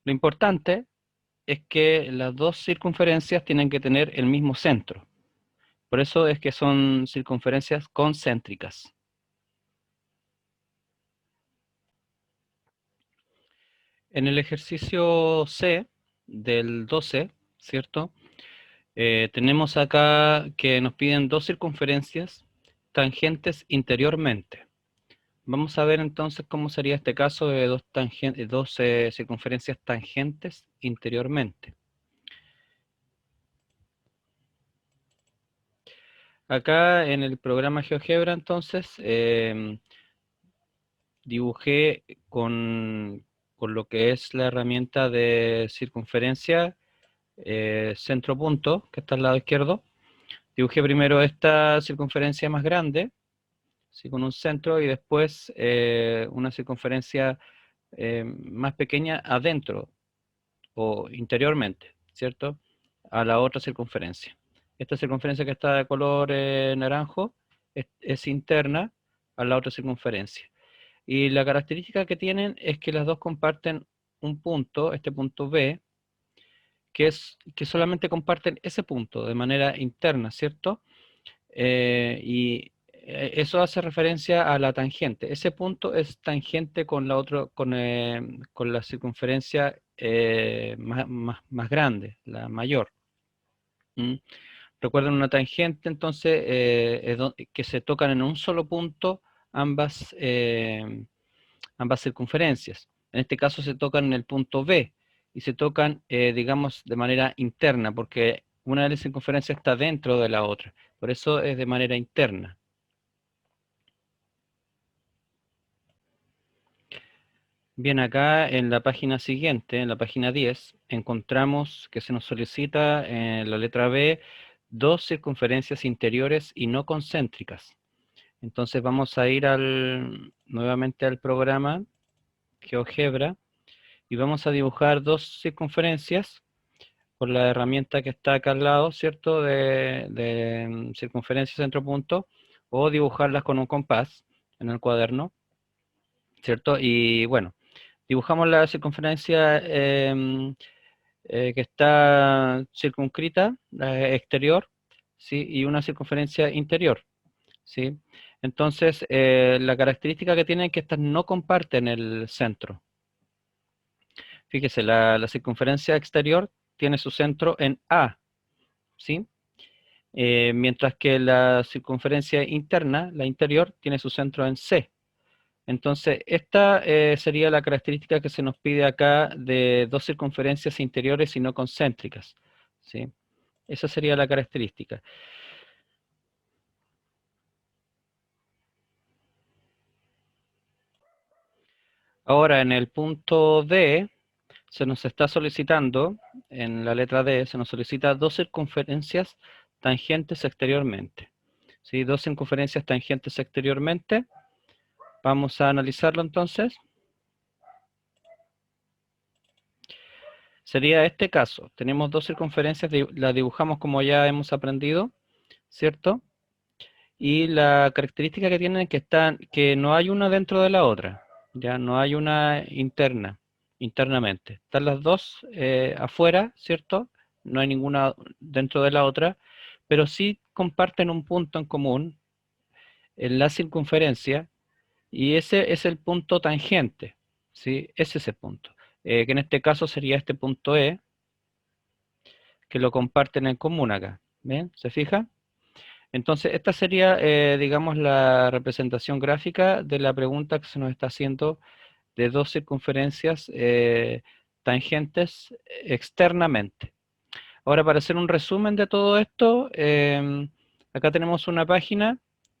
Lo importante es que las dos circunferencias tienen que tener el mismo centro. Por eso es que son circunferencias concéntricas. En el ejercicio C del 12, ¿cierto? Tenemos acá que nos piden dos circunferencias tangentes interiormente. Vamos a ver entonces cómo sería este caso de dos circunferencias tangentes interiormente. Acá en el programa GeoGebra entonces dibujé con lo que es la herramienta de circunferencia centro punto, que está al lado izquierdo. Dibujé primero esta circunferencia más grande, ¿sí? Con un centro, y después una circunferencia más pequeña adentro o interiormente, ¿cierto? A la otra circunferencia. Esta circunferencia que está de color naranjo es interna a la otra circunferencia. Y la característica que tienen es que las dos comparten un punto, este punto B, que solamente comparten ese punto de manera interna, ¿cierto? Y eso hace referencia a la tangente. Ese punto es tangente con con la circunferencia más grande, la mayor. ¿Mm? Recuerden, una tangente, entonces, que se tocan en un solo punto ambas circunferencias. En este caso se tocan en el punto B y se tocan, digamos, de manera interna, porque una de las circunferencias está dentro de la otra. Por eso es de manera interna. Bien, acá en la página siguiente, en la página 10, encontramos que se nos solicita en la letra B dos circunferencias interiores y no concéntricas. Entonces vamos a ir nuevamente al programa GeoGebra y vamos a dibujar dos circunferencias con la herramienta que está acá al lado, ¿cierto? De circunferencia centro punto, o dibujarlas con un compás en el cuaderno, ¿cierto? Y bueno, dibujamos la circunferencia que está circunscrita, la exterior, ¿sí? Y una circunferencia interior, ¿sí? Entonces, la característica que tienen es que estas no comparten el centro. Fíjese, la circunferencia exterior tiene su centro en A, ¿sí? Mientras que la circunferencia interna, la interior, tiene su centro en C. Entonces, esta sería la característica que se nos pide acá de dos circunferencias interiores y no concéntricas, ¿sí? Esa sería la característica. Ahora, en el punto D, se nos está solicitando, en la letra D, se nos solicita dos circunferencias tangentes exteriormente. ¿Sí? Dos circunferencias tangentes exteriormente. Vamos a analizarlo entonces. Sería este caso. Tenemos dos circunferencias, las dibujamos como ya hemos aprendido, ¿cierto? Y la característica que tienen es que no hay una dentro de la otra, ya no hay una internamente. Están las dos afuera, ¿cierto? No hay ninguna dentro de la otra, pero sí comparten un punto en común en la circunferencia, y ese es el punto tangente, ¿sí? Ese es el punto. Que en este caso sería este punto E, que lo comparten en común acá. ¿Ven? ¿Se fija? Entonces, esta sería, digamos, la representación gráfica de la pregunta que se nos está haciendo de dos circunferencias tangentes externamente. Ahora, para hacer un resumen de todo esto, acá tenemos una página,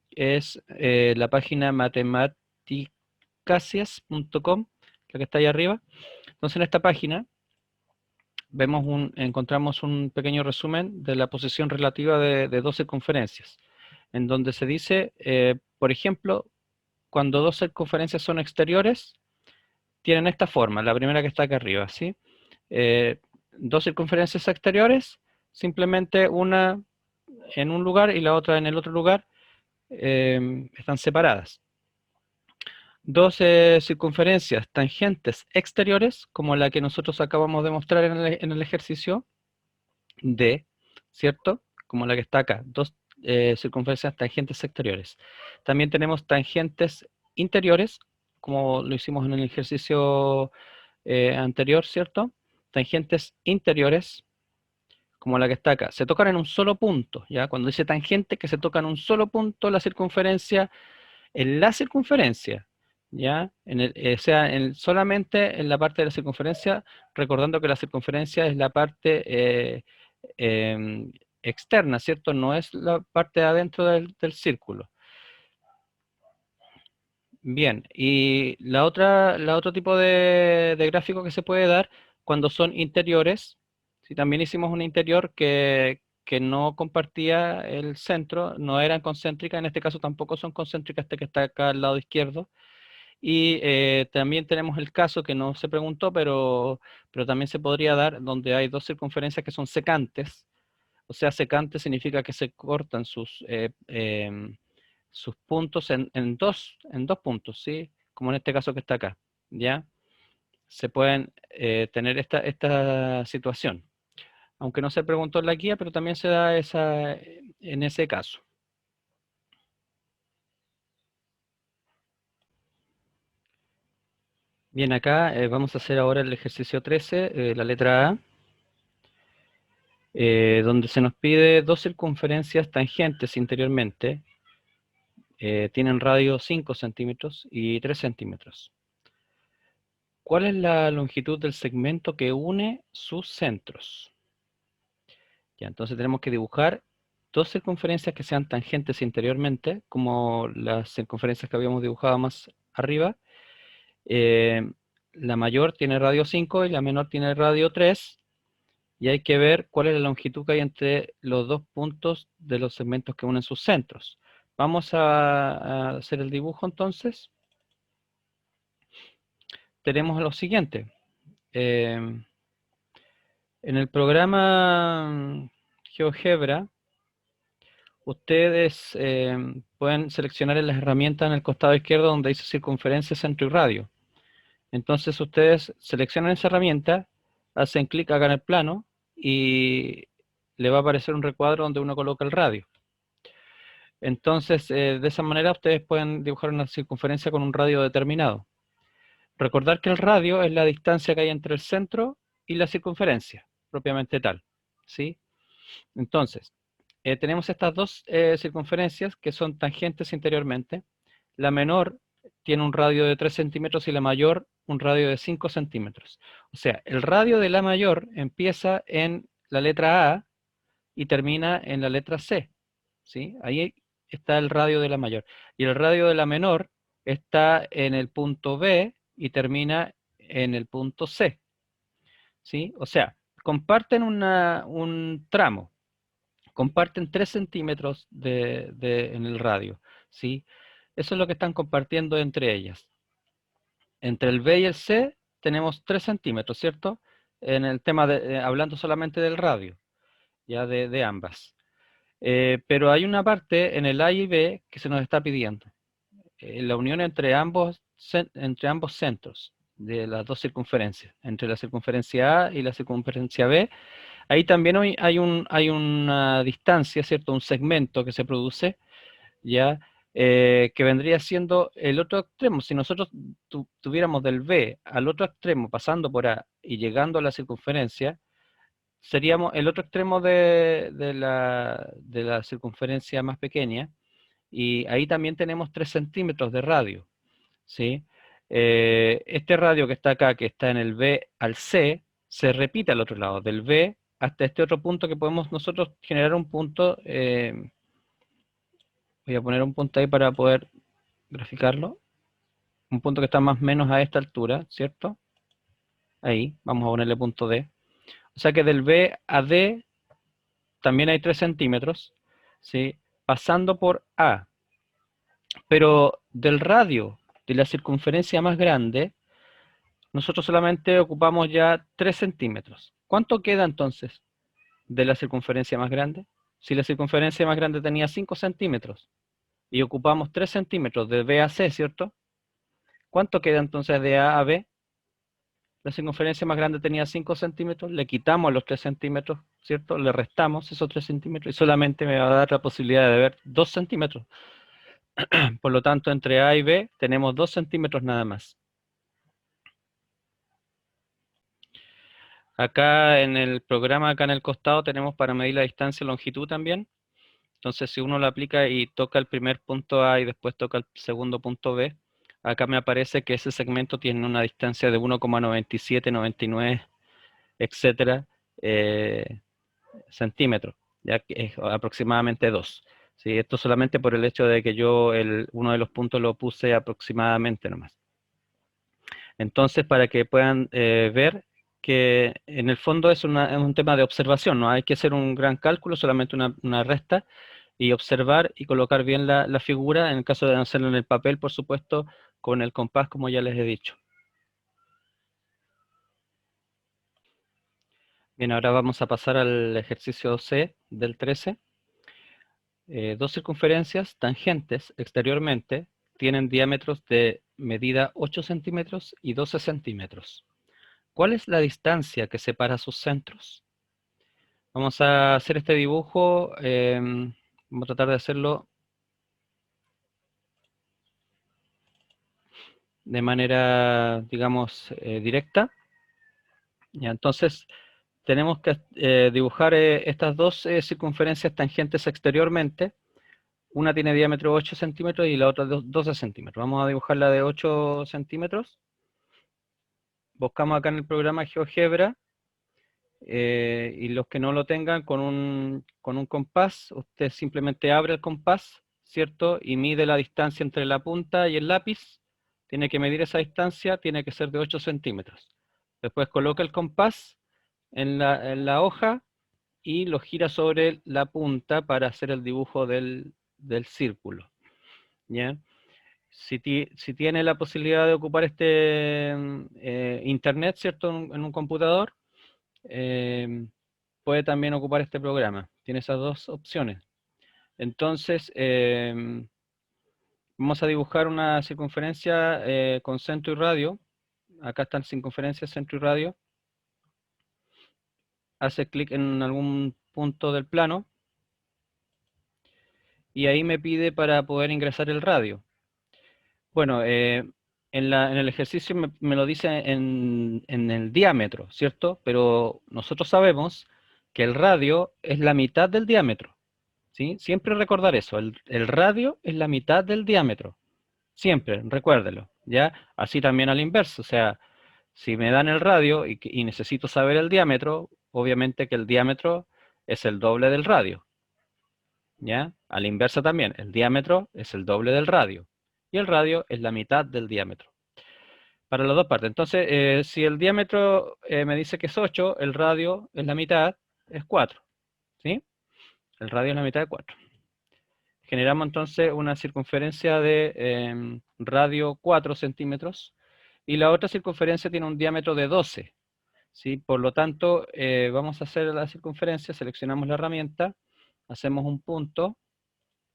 es la página matematicasias.com, la que está ahí arriba. Entonces, en esta página encontramos un pequeño resumen de la posición relativa de dos circunferencias, en donde se dice, por ejemplo, cuando dos circunferencias son exteriores, tienen esta forma, la primera que está acá arriba, ¿sí? Eh, Dos circunferencias exteriores, simplemente una en un lugar y la otra en el otro lugar, están separadas. Dos circunferencias tangentes exteriores, como la que nosotros acabamos de mostrar en el ejercicio, D, ¿cierto? Como la que está acá, dos circunferencias tangentes exteriores. También tenemos tangentes interiores, como lo hicimos en el ejercicio anterior, ¿cierto? Tangentes interiores, como la que está acá, se tocan en un solo punto, ¿ya? Cuando dice tangente, que se toca en un solo punto la circunferencia, en la circunferencia, ¿ya? Sea, solamente en la parte de la circunferencia, recordando que la circunferencia es la parte em, externa, ¿cierto? No es la parte de adentro del círculo. Bien, y la otro tipo de gráfico que se puede dar cuando son interiores, si también hicimos un interior que no compartía el centro, no eran concéntricas, en este caso tampoco son concéntricas, este que está acá al lado izquierdo, y también tenemos el caso que no se preguntó, pero también se podría dar donde hay dos circunferencias que son secantes, o sea, secante significa que se cortan sus puntos en dos puntos, ¿sí? Como en este caso que está acá, ¿ya? Se pueden tener esta situación. Aunque no se preguntó en la guía, pero también se da en ese caso. Bien, acá vamos a hacer ahora el ejercicio 13, la letra A, donde se nos pide dos circunferencias tangentes interiormente, tienen radio 5 centímetros y 3 centímetros. ¿Cuál es la longitud del segmento que une sus centros? Ya, entonces tenemos que dibujar dos circunferencias que sean tangentes interiormente, como las circunferencias que habíamos dibujado más arriba. Eh, la mayor tiene radio 5 y la menor tiene radio 3. Y hay que ver cuál es la longitud que hay entre los dos puntos de los segmentos que unen sus centros. Vamos a hacer el dibujo entonces. Tenemos lo siguiente. En el programa GeoGebra, ustedes pueden seleccionar en las herramientas en el costado izquierdo donde dice circunferencia, centro y radio. Entonces ustedes seleccionan esa herramienta, hacen clic acá en el plano y le va a aparecer un recuadro donde uno coloca el radio. Entonces, de esa manera ustedes pueden dibujar una circunferencia con un radio determinado. Recordar que el radio es la distancia que hay entre el centro y la circunferencia, propiamente tal, ¿sí? Entonces, tenemos estas dos circunferencias que son tangentes interiormente. La menor tiene un radio de 3 centímetros y la mayor un radio de 5 centímetros. O sea, el radio de la mayor empieza en la letra A y termina en la letra C, ¿sí? Ahí está el radio de la mayor. Y el radio de la menor está en el punto B y termina en el punto C, ¿sí? O sea, comparten un tramo, comparten 3 centímetros en el radio, ¿sí? Eso es lo que están compartiendo entre ellas. Entre el B y el C tenemos 3 centímetros, ¿cierto? En el tema hablando solamente del radio, ya de ambas. Pero hay una parte en el A y B que se nos está pidiendo. La unión entre ambos centros de las dos circunferencias, entre la circunferencia A y la circunferencia B. Ahí también hay una distancia, ¿cierto? Un segmento que se produce, ¿ya? que vendría siendo el otro extremo. Si nosotros tuviéramos del B al otro extremo, pasando por A y llegando a la circunferencia, seríamos el otro extremo de la circunferencia más pequeña, y ahí también tenemos 3 centímetros de radio, ¿sí? Este radio que está acá, que está en el B al C, se repite al otro lado, del B hasta este otro punto que podemos nosotros generar un punto. Voy a poner un punto ahí para poder graficarlo. Un punto que está más o menos a esta altura, ¿cierto? Ahí, vamos a ponerle punto D. O sea que del B a D también hay 3 centímetros, ¿sí? Pasando por A. Pero del radio de la circunferencia más grande, nosotros solamente ocupamos ya 3 centímetros. ¿Cuánto queda entonces de la circunferencia más grande? Si la circunferencia más grande tenía 5 centímetros y ocupamos 3 centímetros de B a C, ¿cierto? ¿Cuánto queda entonces de A a B? La circunferencia más grande tenía 5 centímetros, le quitamos los 3 centímetros, ¿cierto? Le restamos esos 3 centímetros y solamente me va a dar la posibilidad de ver 2 centímetros. Por lo tanto, entre A y B tenemos 2 centímetros nada más. Acá en el programa, acá en el costado, tenemos para medir la distancia y longitud también. Entonces, si uno lo aplica y toca el primer punto A y después toca el segundo punto B, acá me aparece que ese segmento tiene una distancia de 1,97, 99, etcétera, centímetros, ya que es aproximadamente 2. ¿Sí? Esto solamente por el hecho de que yo uno de los puntos lo puse aproximadamente nomás. Entonces, para que puedan ver que en el fondo es un tema de observación, no hay que hacer un gran cálculo, solamente una resta, y observar y colocar bien la figura, en el caso de hacerlo en el papel, por supuesto, con el compás, como ya les he dicho. Bien, ahora vamos a pasar al ejercicio C del 13. Dos circunferencias tangentes exteriormente tienen diámetros de medida 8 centímetros y 12 centímetros. ¿Cuál es la distancia que separa sus centros? Vamos a hacer este dibujo, vamos a tratar de hacerlo de manera, digamos, directa. Ya, entonces, tenemos que dibujar estas dos circunferencias tangentes exteriormente. Una tiene diámetro 8 centímetros y la otra 12 centímetros. Vamos a dibujar la de 8 centímetros. Buscamos acá en el programa GeoGebra, y los que no lo tengan con un compás, usted simplemente abre el compás, ¿cierto? Y mide la distancia entre la punta y el lápiz. Tiene que medir esa distancia, tiene que ser de 8 centímetros. Después coloca el compás en la hoja y lo gira sobre la punta para hacer el dibujo del círculo. ¿Ya? Si tiene la posibilidad de ocupar internet, ¿cierto? En un computador, eh, puede también ocupar este programa. Tiene esas dos opciones. Entonces, vamos a dibujar una circunferencia con centro y radio. Acá están circunferencias, centro y radio. Hace clic en algún punto del plano y ahí me pide para poder ingresar el radio. Bueno, en el ejercicio me lo dice en el diámetro, ¿cierto? Pero nosotros sabemos que el radio es la mitad del diámetro, ¿sí? Siempre recordar eso, el radio es la mitad del diámetro, siempre, recuérdelo, ¿ya? Así también al inverso, o sea, si me dan el radio y necesito saber el diámetro, obviamente que el diámetro es el doble del radio, ¿ya? A la inversa también, el diámetro es el doble del radio y el radio es la mitad del diámetro. Para las dos partes. Entonces, si el diámetro me dice que es 8, el radio es la mitad, es 4. ¿Sí? El radio es la mitad de 4. Generamos entonces una circunferencia de radio 4 centímetros y la otra circunferencia tiene un diámetro de 12. ¿Sí? Por lo tanto, vamos a hacer la circunferencia, seleccionamos la herramienta, hacemos un punto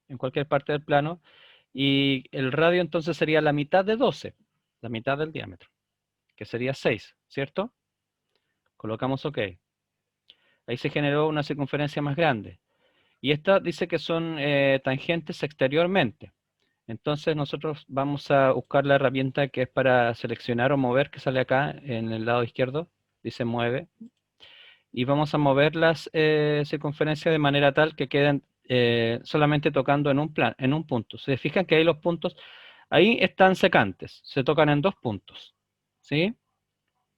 en cualquier parte del plano y el radio entonces sería la mitad de 12, la mitad del diámetro, que sería 6, ¿cierto? Colocamos OK. Ahí se generó una circunferencia más grande. Y esta dice que son tangentes exteriormente. Entonces nosotros vamos a buscar la herramienta que es para seleccionar o mover, que sale acá en el lado izquierdo, dice mueve, y vamos a mover las circunferencias de manera tal que queden solamente tocando en un punto. Se fijan que ahí los puntos, ahí están secantes, se tocan en dos puntos, ¿sí?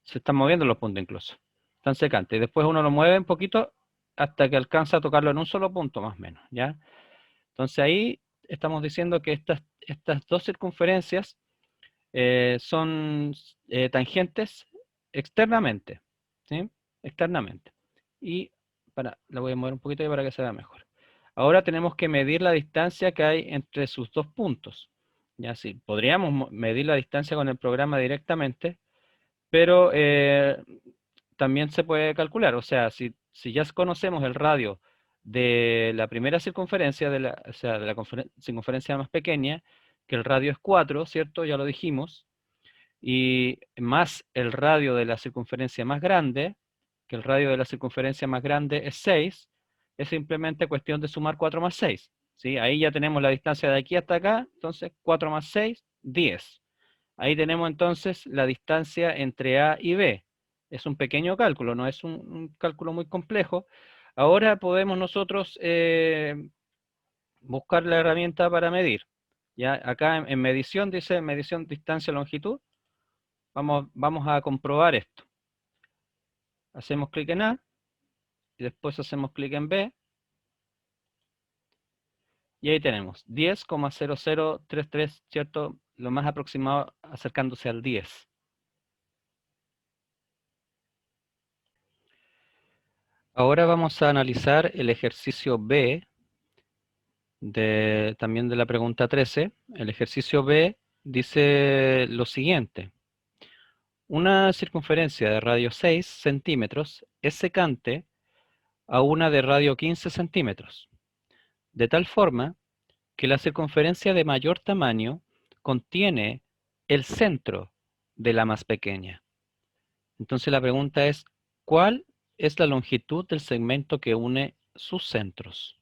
Se están moviendo los puntos incluso, están secantes. Y después uno lo mueve un poquito hasta que alcanza a tocarlo en un solo punto más o menos, ¿ya? Entonces ahí estamos diciendo que estas dos circunferencias son tangentes externamente, ¿sí? Externamente. Y la voy a mover un poquito para que se vea mejor. Ahora tenemos que medir la distancia que hay entre sus dos puntos. Ya sí, podríamos medir la distancia con el programa directamente, pero también se puede calcular. O sea, si ya conocemos el radio de la primera circunferencia, o sea, de la circunferencia más pequeña, que el radio es 4, ¿cierto? Ya lo dijimos, y más el radio de la circunferencia más grande, que el radio de la circunferencia más grande es 6, es simplemente cuestión de sumar 4 más 6. ¿Sí? Ahí ya tenemos la distancia de aquí hasta acá, entonces 4 más 6, 10. Ahí tenemos entonces la distancia entre A y B. Es un pequeño cálculo, no es un cálculo muy complejo. Ahora podemos nosotros buscar la herramienta para medir. Ya acá en medición dice medición distancia longitud. Vamos a comprobar esto. Hacemos clic en A y después hacemos clic en B. Y ahí tenemos 10,0033, ¿cierto? Lo más aproximado acercándose al 10. Ahora vamos a analizar el ejercicio B también de la pregunta 13. El ejercicio B dice lo siguiente. Una circunferencia de radio 6 centímetros es secante a una de radio 15 centímetros, de tal forma que la circunferencia de mayor tamaño contiene el centro de la más pequeña. Entonces la pregunta es, ¿cuál es la longitud del segmento que une sus centros?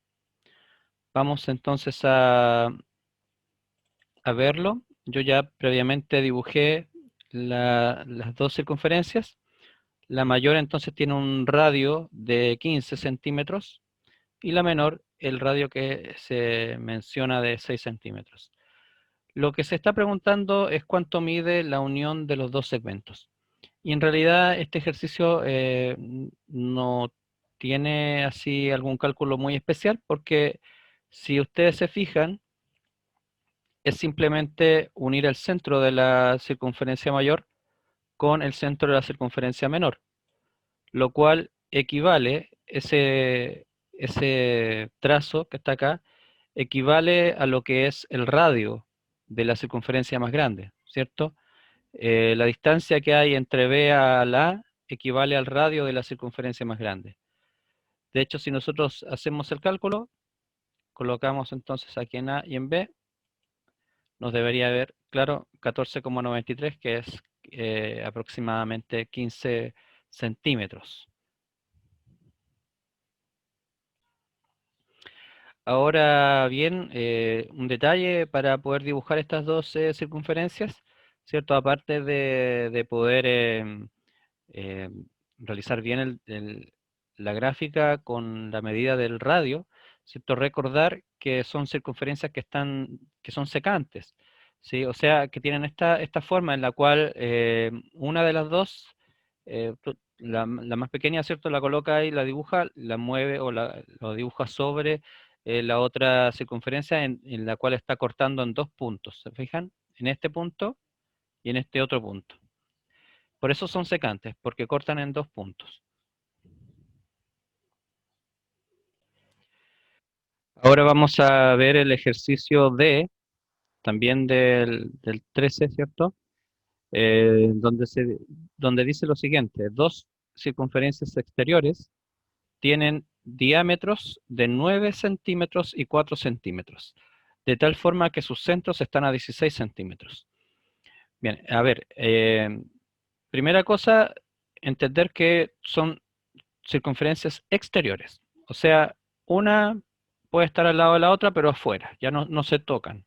Vamos entonces a verlo. Yo ya previamente dibujé las dos circunferencias. La mayor entonces tiene un radio de 15 centímetros y la menor el radio que se menciona de 6 centímetros. Lo que se está preguntando es cuánto mide la unión de los dos segmentos. Y en realidad este ejercicio no tiene así algún cálculo muy especial porque si ustedes se fijan, es simplemente unir el centro de la circunferencia mayor con el centro de la circunferencia menor, lo cual equivale, ese trazo que está acá, equivale a lo que es el radio de la circunferencia más grande, ¿cierto? La distancia que hay entre B a la A equivale al radio de la circunferencia más grande. De hecho, si nosotros hacemos el cálculo, colocamos entonces aquí en A y en B, nos debería ver, claro, 14,93, que es aproximadamente 15 centímetros. Ahora bien, un detalle para poder dibujar estas dos circunferencias, ¿cierto? Aparte de poder eh, realizar bien la gráfica con la medida del radio, ¿cierto? Recordar que son circunferencias que son secantes, ¿sí? O sea, que tienen esta forma en la cual una de las dos, la más pequeña, ¿cierto? La coloca ahí, la dibuja, la mueve o lo dibuja sobre la otra circunferencia en la cual está cortando en dos puntos, ¿se fijan? En este punto y en este otro punto. Por eso son secantes, porque cortan en dos puntos. Ahora vamos a ver el ejercicio D, también del 13, ¿cierto? Donde donde dice lo siguiente, dos circunferencias exteriores tienen diámetros de 9 centímetros y 4 centímetros, de tal forma que sus centros están a 16 centímetros. Bien, a ver, primera cosa, entender que son circunferencias exteriores. O sea, una puede estar al lado de la otra, pero afuera, ya no se tocan.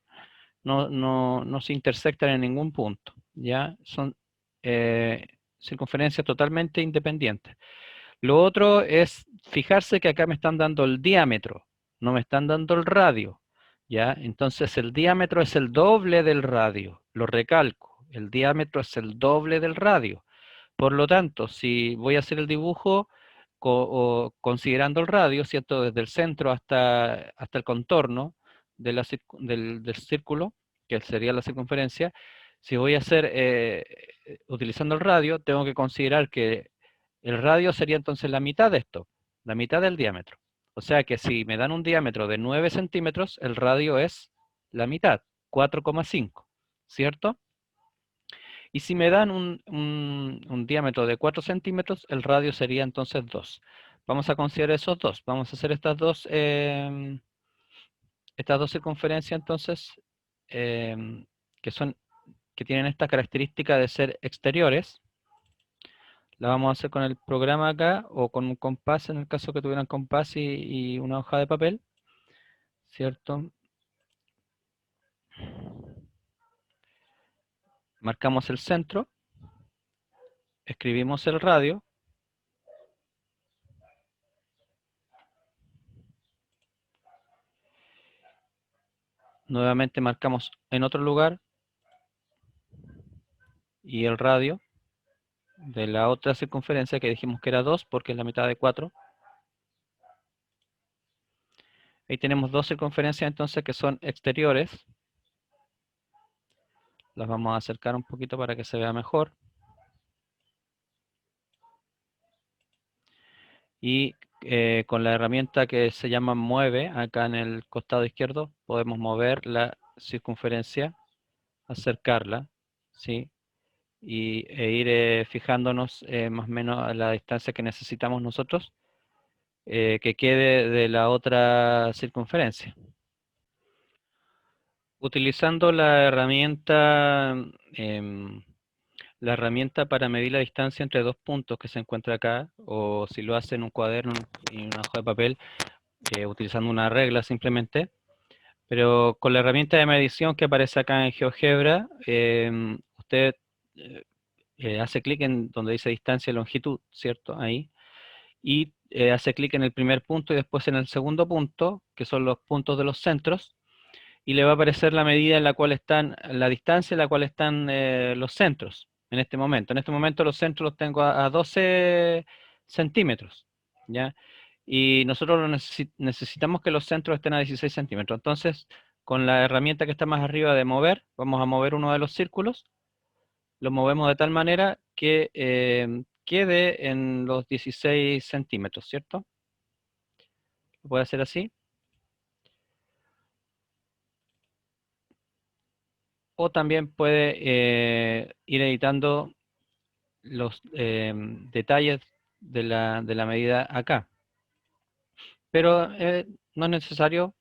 no se intersectan en ningún punto, ¿ya? Son circunferencias totalmente independientes. Lo otro es fijarse que acá me están dando el diámetro, no me están dando el radio, ¿ya? Entonces el diámetro es el doble del radio, lo recalco, el diámetro es el doble del radio. Por lo tanto, si voy a hacer el dibujo considerando el radio, ¿cierto? Desde el centro hasta el contorno del círculo, que sería la circunferencia, si voy a hacer utilizando el radio, tengo que considerar que el radio sería entonces la mitad de esto, la mitad del diámetro. O sea que si me dan un diámetro de 9 centímetros, el radio es la mitad, 4,5, ¿cierto? Y si me dan un diámetro de 4 centímetros, el radio sería entonces 2. Vamos a considerar esos dos. Vamos a hacer estas dos circunferencias entonces, em, que son, que tienen esta característica de ser exteriores. La vamos a hacer con el programa acá o con un compás en el caso que tuvieran compás y una hoja de papel, ¿cierto? Marcamos el centro, escribimos el radio, nuevamente marcamos en otro lugar y el radio de la otra circunferencia que dijimos que era 2 porque es la mitad de 4. Ahí tenemos dos circunferencias entonces que son exteriores. Las vamos a acercar un poquito para que se vea mejor. Y con la herramienta que se llama mueve, acá en el costado izquierdo, podemos mover la circunferencia, acercarla, ¿sí? E ir fijándonos más o menos a la distancia que necesitamos nosotros, que quede de la otra circunferencia. Utilizando em, la herramienta para medir la distancia entre dos puntos que se encuentra acá, o si lo hace en un cuaderno y una hoja de papel, utilizando una regla simplemente, pero con la herramienta de medición que aparece acá en GeoGebra, usted hace clic en donde dice distancia y longitud, ¿cierto? Ahí, y hace clic en el primer punto y después en el segundo punto, que son los puntos de los centros, y le va a aparecer la medida en la cual están, la distancia en la cual están los centros en este momento. En este momento los centros los tengo a 12 centímetros, ¿ya? Y nosotros necesitamos que los centros estén a 16 centímetros. Entonces, con la herramienta que está más arriba de mover, vamos a mover uno de los círculos, lo movemos de tal manera que quede en los 16 centímetros, ¿cierto? Lo puede hacer así. O también puede ir editando los detalles de la medida acá. Pero no es necesario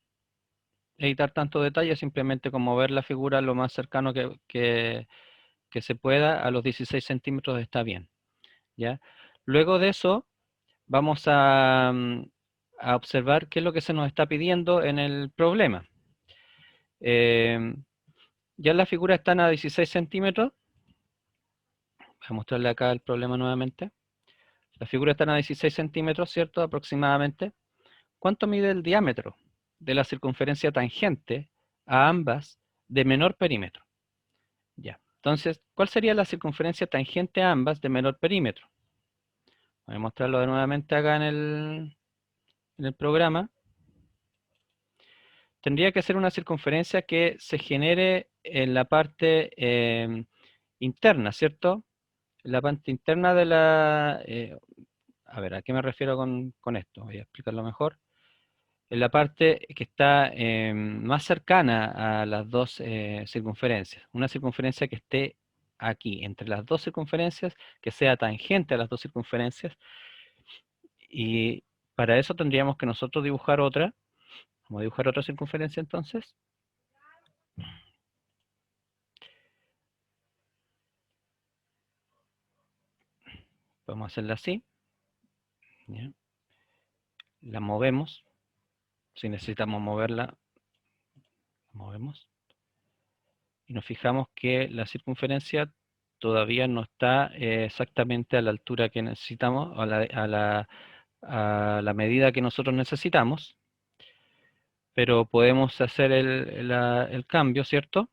editar tanto detalle, simplemente con mover la figura lo más cercano que se pueda a los 16 centímetros está bien, ¿ya? Luego de eso vamos a observar qué es lo que se nos está pidiendo en el problema. Ya las figuras están a 16 centímetros. Voy a mostrarle acá el problema nuevamente. Las figuras están a 16 centímetros, ¿cierto? Aproximadamente. ¿Cuánto mide el diámetro de la circunferencia tangente a ambas de menor perímetro? Ya. Entonces, ¿cuál sería la circunferencia tangente a ambas de menor perímetro? Voy a mostrarlo nuevamente acá en el programa. Tendría que ser una circunferencia que se genere en la parte interna, ¿cierto? En la parte interna de la... a ver, ¿a qué me refiero con esto? Voy a explicarlo mejor. En la parte que está más cercana a las dos circunferencias. Una circunferencia que esté aquí, entre las dos circunferencias, que sea tangente a las dos circunferencias. Y para eso tendríamos que nosotros dibujar otra. Vamos a dibujar otra circunferencia entonces. Vamos a hacerla así. ¿Ya? La movemos. Si necesitamos moverla, la movemos. y nos fijamos que la circunferencia todavía no está exactamente a la altura que necesitamos, a la medida que nosotros necesitamos, pero podemos hacer el cambio, ¿cierto?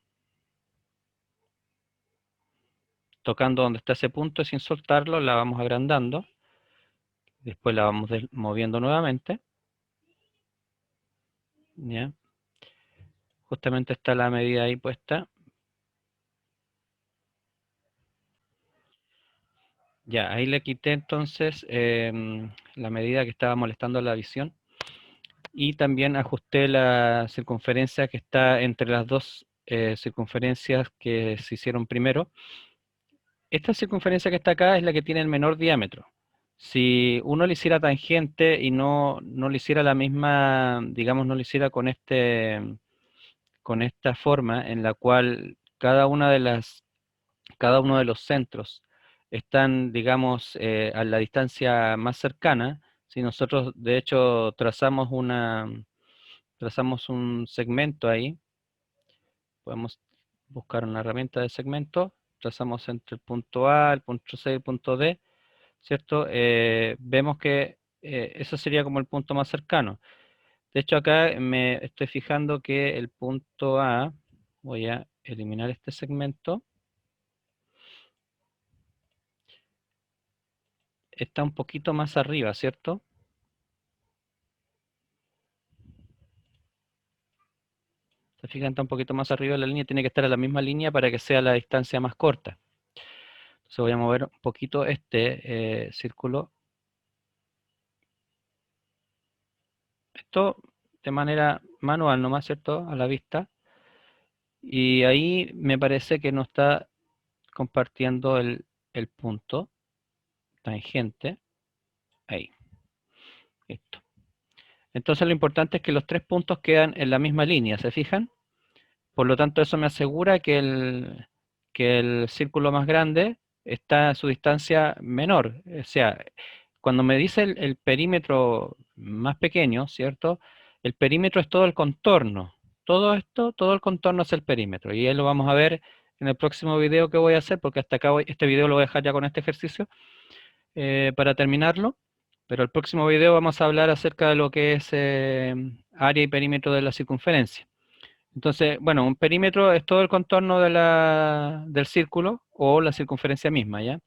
Tocando donde está ese punto y sin soltarlo, la vamos agrandando, después la vamos moviendo nuevamente, ¿ya? Justamente está la medida ahí puesta. Ya, ahí le quité entonces la medida que estaba molestando la visión y también ajusté la circunferencia que está entre las dos circunferencias que se hicieron primero. Esta circunferencia que está acá es la que tiene el menor diámetro. Si uno le hiciera tangente y no le hiciera la misma, digamos, no le hiciera con esta forma en la cual cada uno de los centros están, digamos, a la distancia más cercana, si nosotros de hecho trazamos un segmento ahí, podemos buscar una herramienta de segmento, trazamos entre el punto A, el punto C y el punto D, ¿cierto? Vemos que eso sería como el punto más cercano. De hecho, acá me estoy fijando que el punto A, voy a eliminar este segmento, está un poquito más arriba, ¿cierto? Se fijan, está un poquito más arriba de la línea, tiene que estar a la misma línea para que sea la distancia más corta. Entonces voy a mover un poquito este círculo. Esto de manera manual nomás, ¿cierto? A la vista. Y ahí me parece que no está compartiendo el punto tangente. Ahí, listo. Entonces lo importante es que los tres puntos quedan en la misma línea, ¿se fijan? Por lo tanto, eso me asegura que el círculo más grande está a su distancia menor. O sea, cuando me dice el perímetro más pequeño, ¿cierto? El perímetro es todo el contorno. Todo esto, todo el contorno es el perímetro. Y ahí lo vamos a ver en el próximo video que voy a hacer, porque hasta acá este video lo voy a dejar ya con este ejercicio para terminarlo. Pero el próximo video vamos a hablar acerca de lo que es área y perímetro de la circunferencia. Entonces, bueno, un perímetro es todo el contorno del círculo o la circunferencia misma, ¿ya?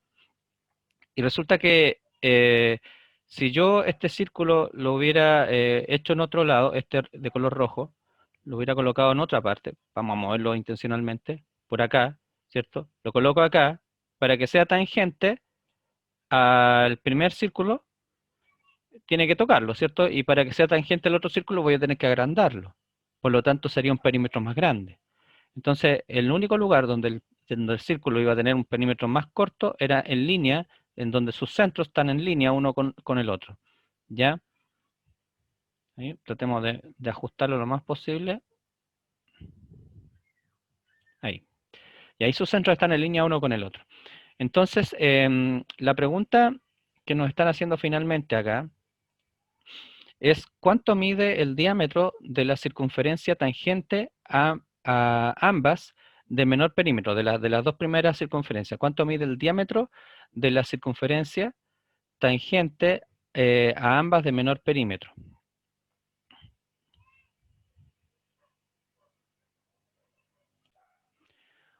Y resulta que si yo este círculo lo hubiera hecho en otro lado, este de color rojo, lo hubiera colocado en otra parte, vamos a moverlo intencionalmente, por acá, ¿cierto? Lo coloco acá para que sea tangente al primer círculo, tiene que tocarlo, ¿cierto? Y para que sea tangente al otro círculo voy a tener que agrandarlo. Por lo tanto, sería un perímetro más grande. Entonces, el único lugar donde el círculo iba a tener un perímetro más corto era en línea, en donde sus centros están en línea uno con el otro. ¿Ya? Ahí, tratemos de ajustarlo lo más posible. Ahí. Y ahí sus centros están en línea uno con el otro. Entonces, la pregunta que nos están haciendo finalmente acá es ¿cuánto mide el diámetro de la circunferencia tangente a ambas de menor perímetro, de las dos primeras circunferencias? ¿Cuánto mide el diámetro de la circunferencia tangente a ambas de menor perímetro?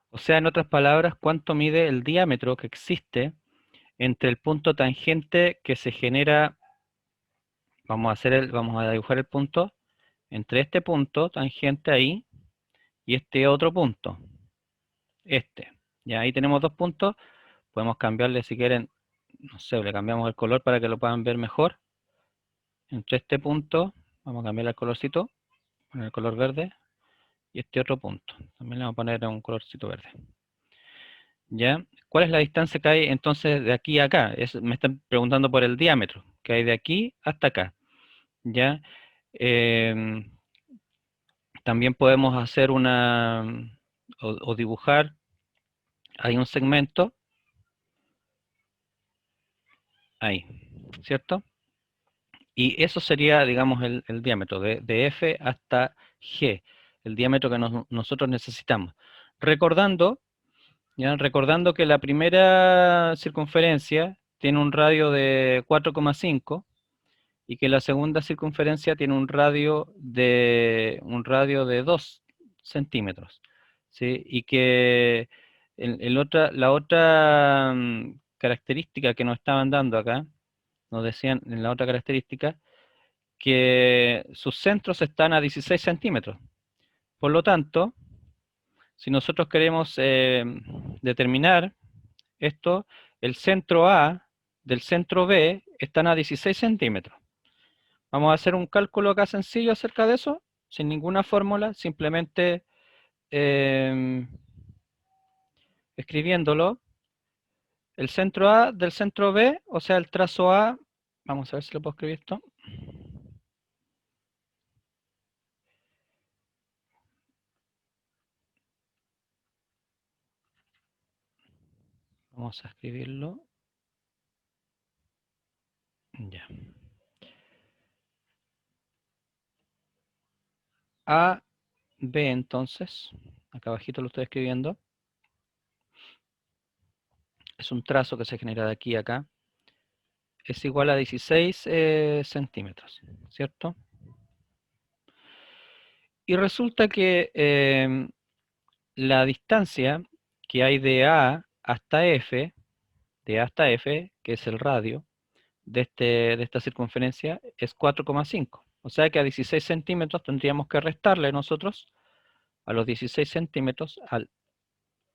O sea, en otras palabras, ¿cuánto mide el diámetro que existe entre el punto tangente que se genera? Vamos a dibujar el punto entre este punto tangente ahí y este otro punto, este. Ya ahí tenemos dos puntos. Podemos cambiarle si quieren, no sé, le cambiamos el color para que lo puedan ver mejor. Entre este punto, vamos a cambiar el colorcito, poner el color verde, y este otro punto. También le vamos a poner un colorcito verde. ¿Ya? ¿Cuál es la distancia que hay entonces de aquí a acá? Me están preguntando por el diámetro, que hay de aquí hasta acá. ¿Ya? Em, También podemos hacer o dibujar, hay un segmento, ahí, ¿cierto? Y eso sería, digamos, el diámetro de F hasta G, el diámetro que nosotros necesitamos. Recordando, ¿ya? Recordando que la primera circunferencia tiene un radio de 4,5 y que la segunda circunferencia tiene un radio de 2 centímetros, ¿sí? Y que la otra característica que nos estaban dando acá, nos decían en la otra característica, que sus centros están a 16 centímetros. Por lo tanto, si nosotros queremos determinar esto, el centro A del centro B están a 16 centímetros. Vamos a hacer un cálculo acá sencillo acerca de eso, sin ninguna fórmula, simplemente escribiéndolo. El centro A del centro B, o sea, el trazo A, vamos a ver si lo puedo escribir esto. Vamos a escribirlo. Ya. A, B entonces, acá abajito lo estoy escribiendo. Es un trazo que se genera de aquí a acá. Es igual a 16 centímetros, ¿cierto? Y resulta que la distancia que hay de A hasta F, que es el radio de esta circunferencia, es 4,5. O sea que a 16 centímetros tendríamos que restarle nosotros a los 16 centímetros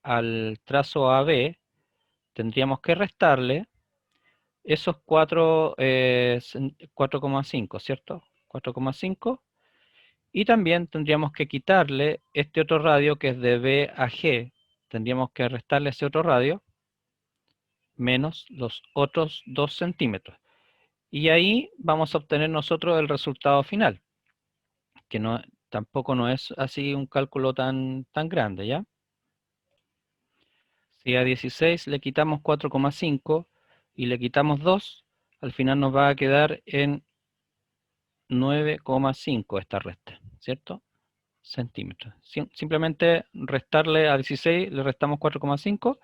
al trazo AB, tendríamos que restarle esos 4,5, ¿cierto? 4,5. Y también tendríamos que quitarle este otro radio que es de B a G. Tendríamos que restarle ese otro radio menos los otros 2 centímetros. Y ahí vamos a obtener nosotros el resultado final, que no, tampoco no es así un cálculo tan grande, ¿ya? Si a 16 le quitamos 4,5 y le quitamos 2, al final nos va a quedar en 9,5 esta resta, ¿cierto? Centímetros. Simplemente restarle a 16, le restamos 4,5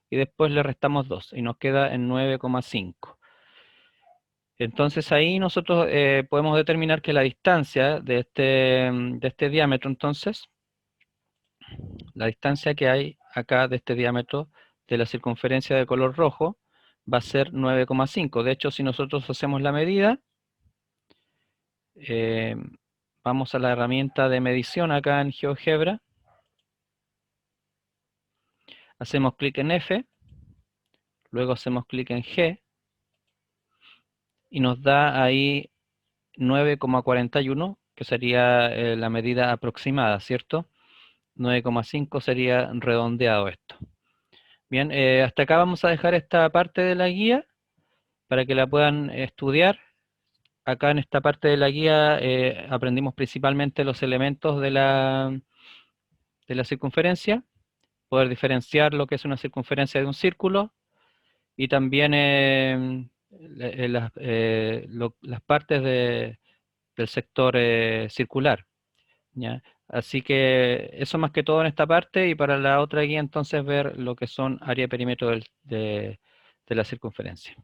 y después le restamos 2 y nos queda en 9,5. Entonces ahí nosotros podemos determinar que la distancia de este diámetro, entonces, la distancia que hay acá de este diámetro de la circunferencia de color rojo va a ser 9,5. De hecho, si nosotros hacemos la medida, eh, vamos a la herramienta de medición acá en GeoGebra, hacemos clic en F, luego hacemos clic en G y nos da ahí 9,41, que sería la medida aproximada, ¿cierto? 9,5 sería redondeado esto. Bien, hasta acá vamos a dejar esta parte de la guía para que la puedan estudiar. Acá en esta parte de la guía aprendimos principalmente los elementos de la circunferencia, poder diferenciar lo que es una circunferencia de un círculo y también las partes del sector circular, ¿ya? Así que eso más que todo en esta parte y para la otra guía entonces ver lo que son área y perímetro de la circunferencia.